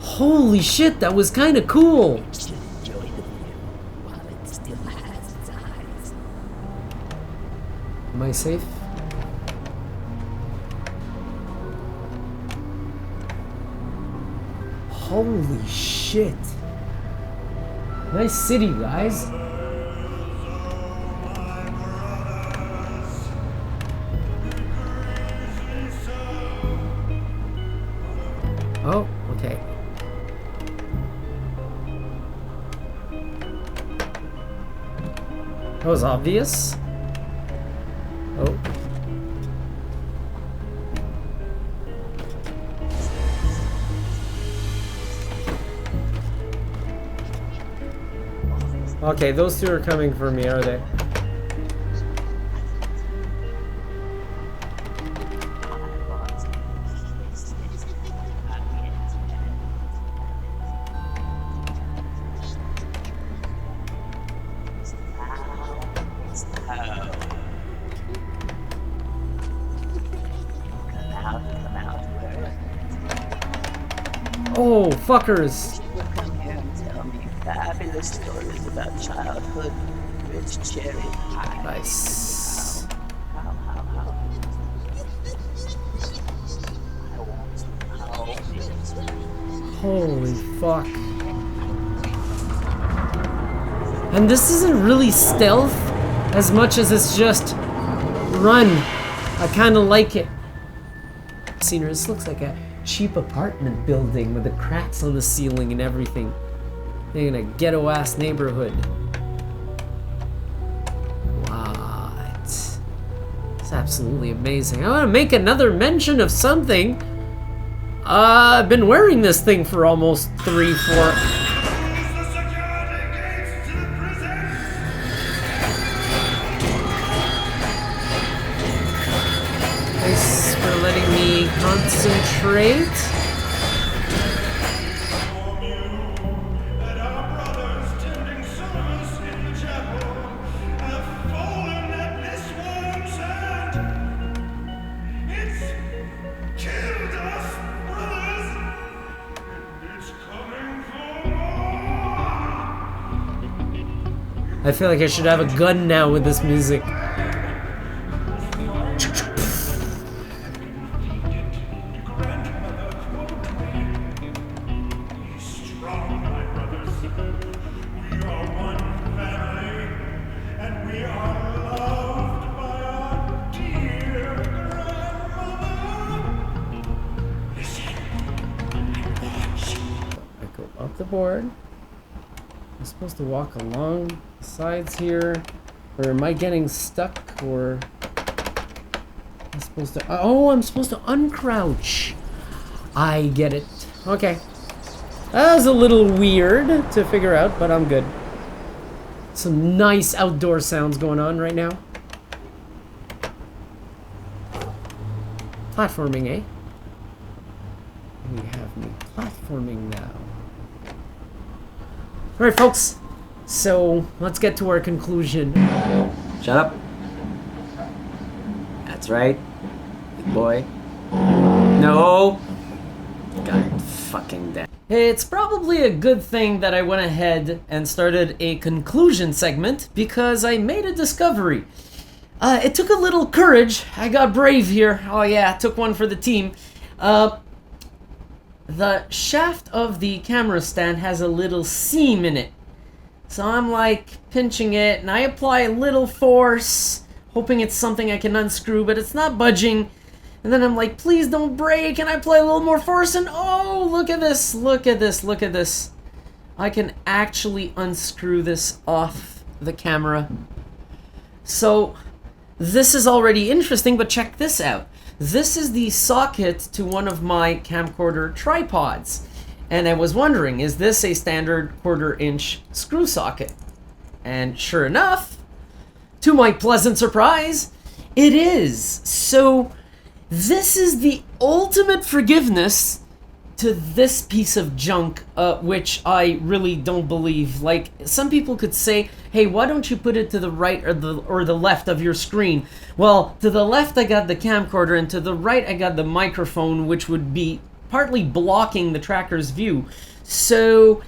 Holy shit, that was kind of cool! Am I safe? Holy shit. Nice city, guys. Oh, okay. That was obvious. Oh. Okay, those two are coming for me, are they? Oh, fuckers! People come here and tell me fabulous stories about childhood, rich cherry pie. Nice. How? I want to know. Holy fuck. And this isn't really stealth as much as it's just run. I kind of like it. Scenery, this looks like a cheap apartment building with the cracks on the ceiling and everything. In a ghetto ass neighborhood. What? It's absolutely amazing. I want to make another mention of something. I've been wearing this thing for almost 3, 4. Thanks for letting me concentrate. I feel like I should have a gun now with this music. Up the board. I'm supposed to walk along the sides here, or am I getting stuck? Or I'm supposed to? Oh, I'm supposed to uncrouch. I get it. Okay, that was a little weird to figure out, but I'm good. Some nice outdoor sounds going on right now. Platforming, eh? We have me platforming now. Alright, folks, so let's get to our conclusion. Shut up. That's right. Big boy. No! God fucking damn. It's probably a good thing that I went ahead and started a conclusion segment because I made a discovery. It took a little courage. I got brave here. Oh yeah, took one for the team. The shaft of the camera stand has a little seam in it. So I'm like pinching it and I apply a little force, hoping it's something I can unscrew, but it's not budging. And then I'm like, please don't break, and I apply a little more force and oh, look at this, look at this, look at this. I can actually unscrew this off the camera. So this is already interesting, but check this out. This is the socket to one of my camcorder tripods. And I was wondering, is this a standard 1/4 inch screw socket? And sure enough, to my pleasant surprise, it is. So this is the ultimate forgiveness to this piece of junk, which I really don't believe. Like, some people could say, hey, why don't you put it to the right or the left of your screen? Well, to the left I got the camcorder, and to the right I got the microphone, which would be partly blocking the tracker's view. So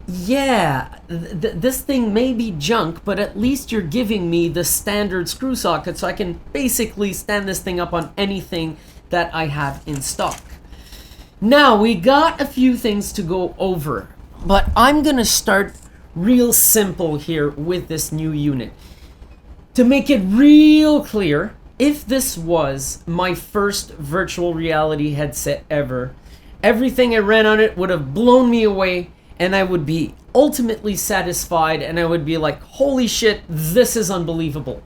yeah, this thing may be junk, but at least you're giving me the standard screw socket, so I can basically stand this thing up on anything that I have in stock. Now, we got a few things to go over, but I'm gonna start real simple here with this new unit. To make it real clear, if this was my first virtual reality headset ever, everything I ran on it would have blown me away, and I would be ultimately satisfied, and I would be like, holy shit, this is unbelievable.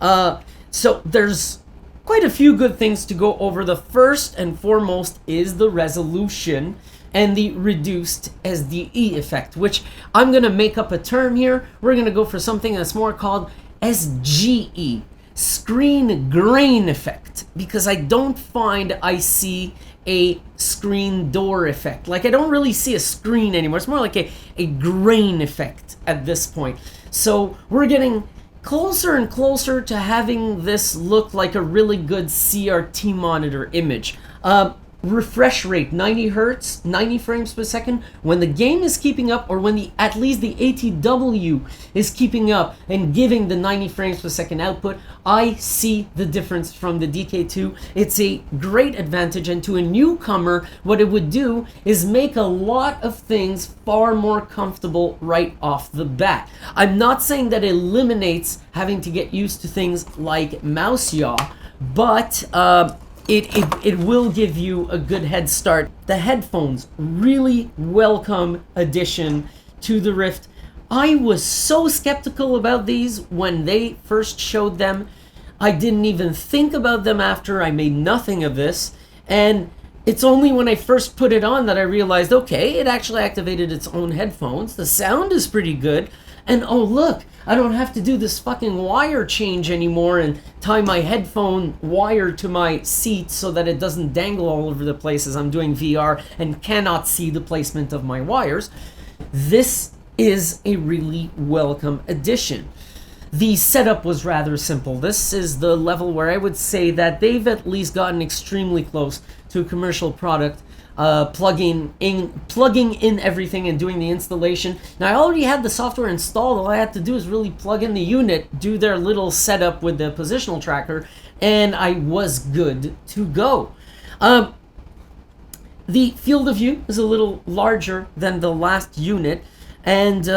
So there's quite a few good things to go over. The first and foremost is the resolution and the reduced SDE effect, which I'm gonna make up a term here. We're gonna go for something that's more called SGE, screen grain effect, because I don't find I see a screen door effect. Like, I don't really see a screen anymore. It's more like a grain effect at this point. So we're getting closer and closer to having this look like a really good CRT monitor image. Refresh rate 90 hertz, 90 frames per second. When the game is keeping up, or when at least the ATW is keeping up and giving the 90 frames per second output, I see the difference from the DK2. It's a great advantage, and to a newcomer, what it would do is make a lot of things far more comfortable right off the bat. I'm not saying that it eliminates having to get used to things like mouse yaw, but it will give you a good head start. The headphones, really welcome addition to the Rift. I was so skeptical about these when they first showed them. I didn't even think about them after. I made nothing of this. And it's only when I first put it on that I realized, okay, it actually activated its own headphones. The sound is pretty good. And oh look, I don't have to do this fucking wire change anymore and tie my headphone wire to my seat so that it doesn't dangle all over the place as I'm doing VR and cannot see the placement of my wires. This is a really welcome addition. The setup was rather simple. This is the level where I would say that they've at least gotten extremely close to a commercial product. Plugging in everything and doing the installation. Now, I already had the software installed. All I had to do is really plug in the unit, do their little setup with the positional tracker, and I was good to go. The field of view is a little larger than the last unit, and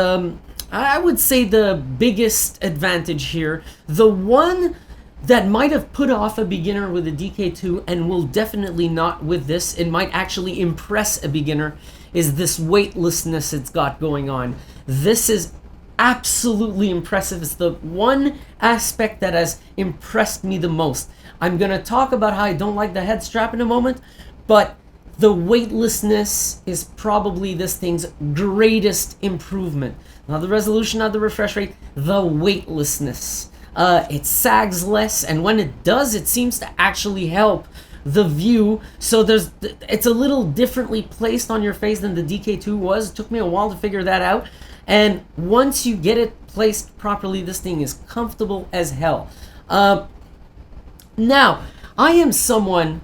I would say the biggest advantage here, the one that might have put off a beginner with a DK2 and will definitely not with this, it might actually impress a beginner, is this weightlessness it's got going on. This is absolutely impressive. It's the one aspect that has impressed me the most. I'm going to talk about how I don't like the head strap in a moment, but the weightlessness is probably this thing's greatest improvement. Not the resolution, not the refresh rate, the weightlessness. It sags less, and when it does, it seems to actually help the view. So it's a little differently placed on your face than the DK2 was. It took me a while to figure that out, and once you get it placed properly, this thing is comfortable as hell. Now, I am someone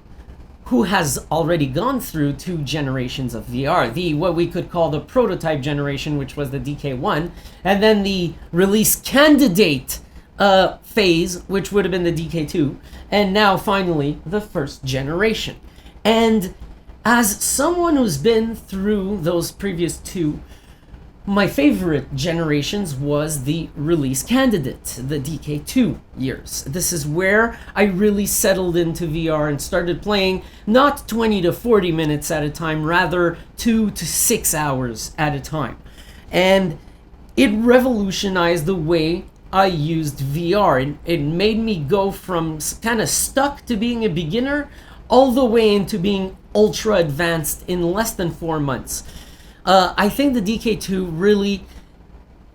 who has already gone through 2 generations of VR. What we could call the prototype generation, which was the DK1, and then the release candidate phase, which would have been the DK2, and now finally the first generation. And as someone who's been through those previous 2, my favorite generations was the release candidate, the DK2 years. This is where I really settled into VR and started playing not 20 to 40 minutes at a time, rather 2 to 6 hours at a time. And it revolutionized the way I used VR. It made me go from kind of stuck to being a beginner all the way into being ultra advanced in less than 4 months. I think the DK2 really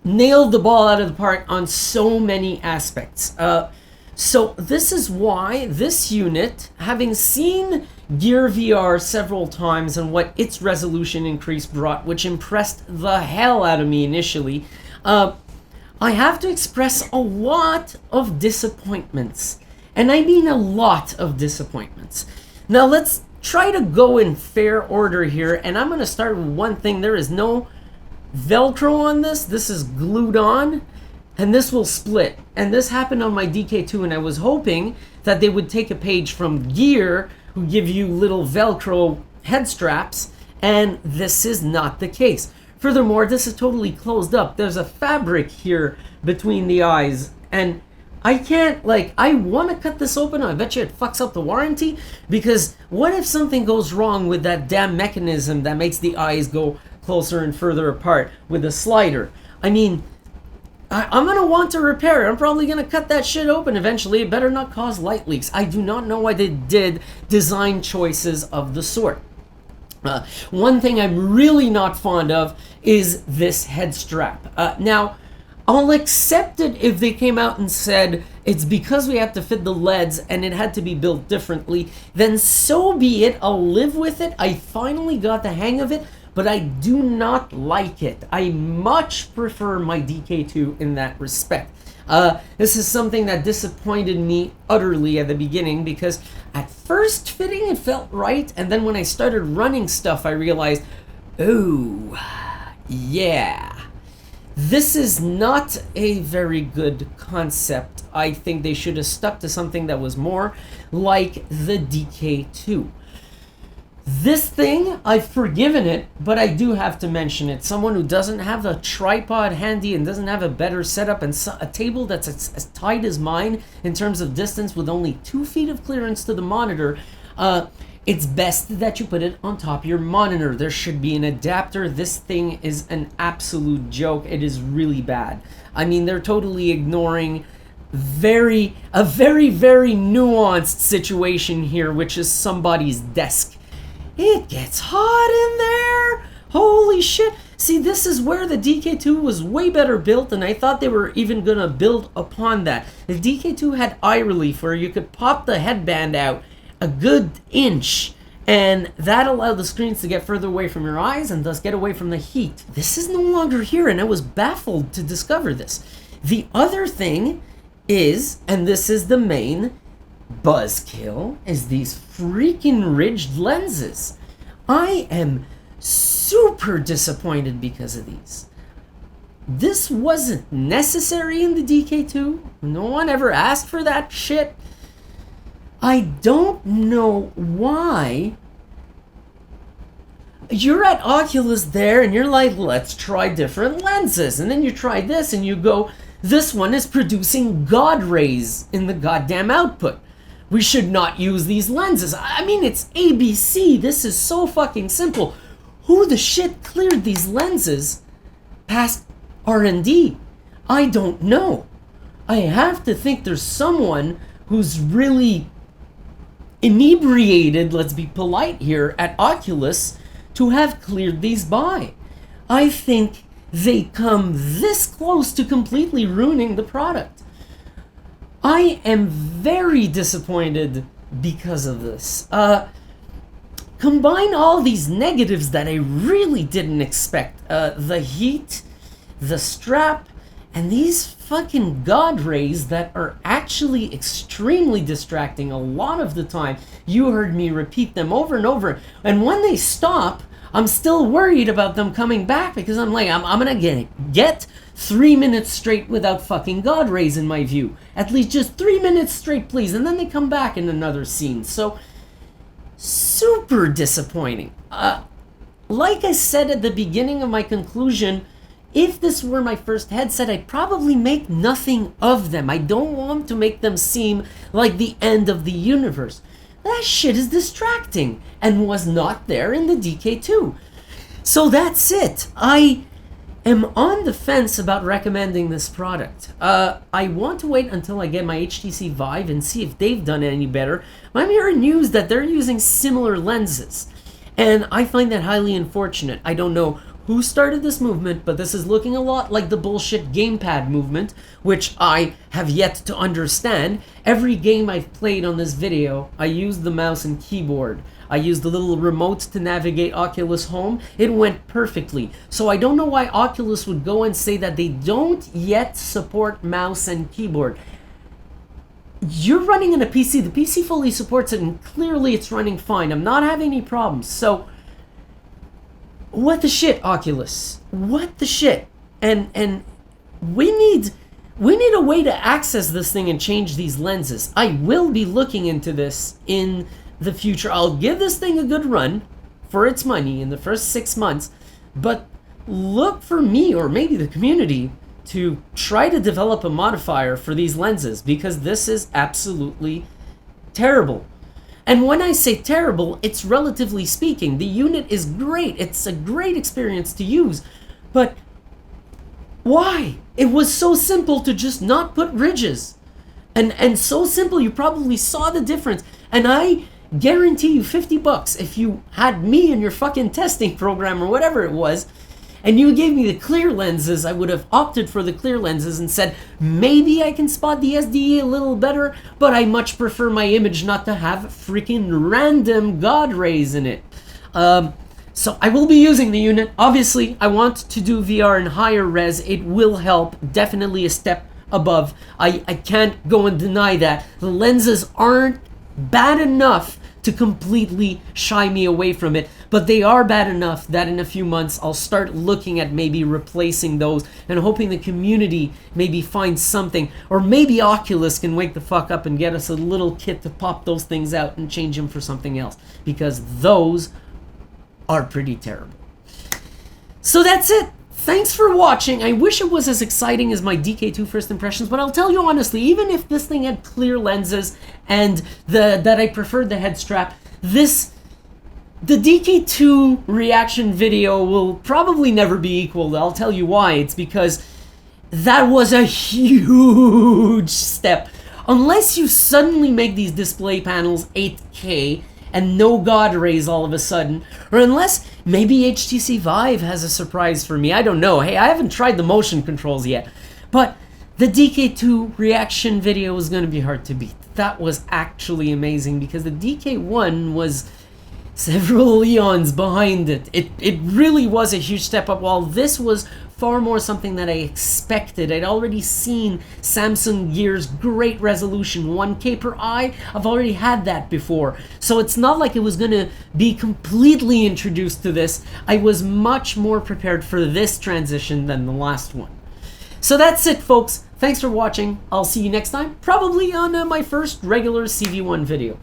nailed the ball out of the park on so many aspects. So this is why this unit, having seen Gear VR several times and what its resolution increase brought, which impressed the hell out of me initially, I have to express a lot of disappointments. And I mean a lot of disappointments. Now let's try to go in fair order here, and I'm going to start with one thing. There is no Velcro on this. This is glued on, and this will split. And this happened on my DK2, and I was hoping that they would take a page from Gear, who give you little Velcro head straps, and this is not the case. Furthermore, this is totally closed up. There's a fabric here between the eyes, and I can't, like, I want to cut this open. I bet you it fucks up the warranty, because what if something goes wrong with that damn mechanism that makes the eyes go closer and further apart with the slider? I mean, I'm going to want to repair it. I'm probably going to cut that shit open eventually. It better not cause light leaks. I do not know why they did design choices of the sort. One thing I'm really not fond of is this head strap. Now, I'll accept it if they came out and said it's because we have to fit the leads and it had to be built differently. Then so be it. I'll live with it. I finally got the hang of it, but I do not like it. I much prefer my DK2 in that respect. This is something that disappointed me utterly at the beginning, because at first fitting it felt right, and then when I started running stuff I realized, oh yeah, this is not a very good concept. I think they should have stuck to something that was more like the DK2. This thing, I've forgiven it, but I do have to mention it. Someone who doesn't have a tripod handy and doesn't have a better setup and a table that's as tight as mine in terms of distance with only 2 feet of clearance to the monitor, it's best that you put it on top of your monitor. There should be an adapter. This thing is an absolute joke. It is really bad. I mean, they're totally ignoring a very, very nuanced situation here, which is somebody's desk. It gets hot in there. Holy shit. See, this is where the DK2 was way better built, and I thought they were even gonna build upon that. The DK2 had eye relief where you could pop the headband out a good inch, and that allowed the screens to get further away from your eyes and thus get away from the heat. This is no longer here, and I was baffled to discover this. The other thing is, and this is the main buzzkill, is these freaking ridged lenses. I am super disappointed because of these. This wasn't necessary in the DK2. No one ever asked for that shit. I don't know why. You're at Oculus there and you're like, let's try different lenses. And then you try this and you go, this one is producing God rays in the goddamn output. We should not use these lenses. I mean, it's ABC. This is so fucking simple. Who the shit cleared these lenses past R&D? I don't know. I have to think there's someone who's really inebriated, let's be polite here, at Oculus to have cleared these by. I think they come this close to completely ruining the product. I am very disappointed because of this. Combine all these negatives that I really didn't expect. The heat, the strap, and these fucking God rays that are actually extremely distracting a lot of the time. You heard me repeat them over and over. And when they stop, I'm still worried about them coming back, because I'm like, I'm gonna get 3 minutes straight without fucking God rays in my view. At least just 3 minutes straight, please. And then they come back in another scene. So, super disappointing. Like I said at the beginning of my conclusion, if this were my first headset, I'd probably make nothing of them. I don't want to make them seem like the end of the universe. That shit is distracting and was not there in the DK2. So that's it. I am on the fence about recommending this product. I want to wait until I get my HTC Vive and see if they've done any better. I'm hearing news that they're using similar lenses, and I find that highly unfortunate. I don't know who started this movement, but this is looking a lot like the bullshit gamepad movement, which I have yet to understand. Every game I've played on this video, I used the mouse and keyboard. I used the little remote to navigate Oculus Home. It went perfectly. So I don't know why Oculus would go and say that they don't yet support mouse and keyboard. You're running in a PC. The PC fully supports it, and clearly it's running fine. I'm not having any problems. So what the shit, Oculus? What the shit? And we need a way to access this thing and change these lenses. I will be looking into this in the future. I'll give this thing a good run for its money in the first 6 months, but look for me or maybe the community to try to develop a modifier for these lenses, because this is absolutely terrible. And when I say terrible, it's relatively speaking. The unit is great. It's a great experience to use. But why? It was so simple to just not put ridges. And so simple, you probably saw the difference. And I guarantee you $50 if you had me in your fucking testing program or whatever it was, and you gave me the clear lenses, I would have opted for the clear lenses and said, maybe I can spot the SDE a little better, but I much prefer my image not to have freaking random God rays in it. So I will be using the unit. Obviously, I want to do VR in higher res. It will help. Definitely a step above. I can't go and deny that. The lenses aren't bad enough to completely shy me away from it, but they are bad enough that in a few months I'll start looking at maybe replacing those and hoping the community maybe finds something, or maybe Oculus can wake the fuck up and get us a little kit to pop those things out and change them for something else, because those are pretty terrible. So that's it. Thanks for watching. I wish it was as exciting as my DK2 first impressions, but I'll tell you honestly, even if this thing had clear lenses and that I preferred the head strap, the DK2 reaction video will probably never be equal. I'll tell you why. It's because that was a huge step. Unless you suddenly make these display panels 8K and no God rays all of a sudden, or unless maybe HTC Vive has a surprise for me. I don't know. Hey, I haven't tried the motion controls yet, but the DK2 reaction video was going to be hard to beat. That was actually amazing, because the DK1 was several eons behind it. It really was a huge step up, while this was far more something that I expected. I'd already seen Samsung Gear's great resolution, 1K per eye. I've already had that before. So it's not like it was going to be completely introduced to this. I was much more prepared for this transition than the last one. So that's it, folks. Thanks for watching. I'll see you next time, probably on my first regular CV1 video.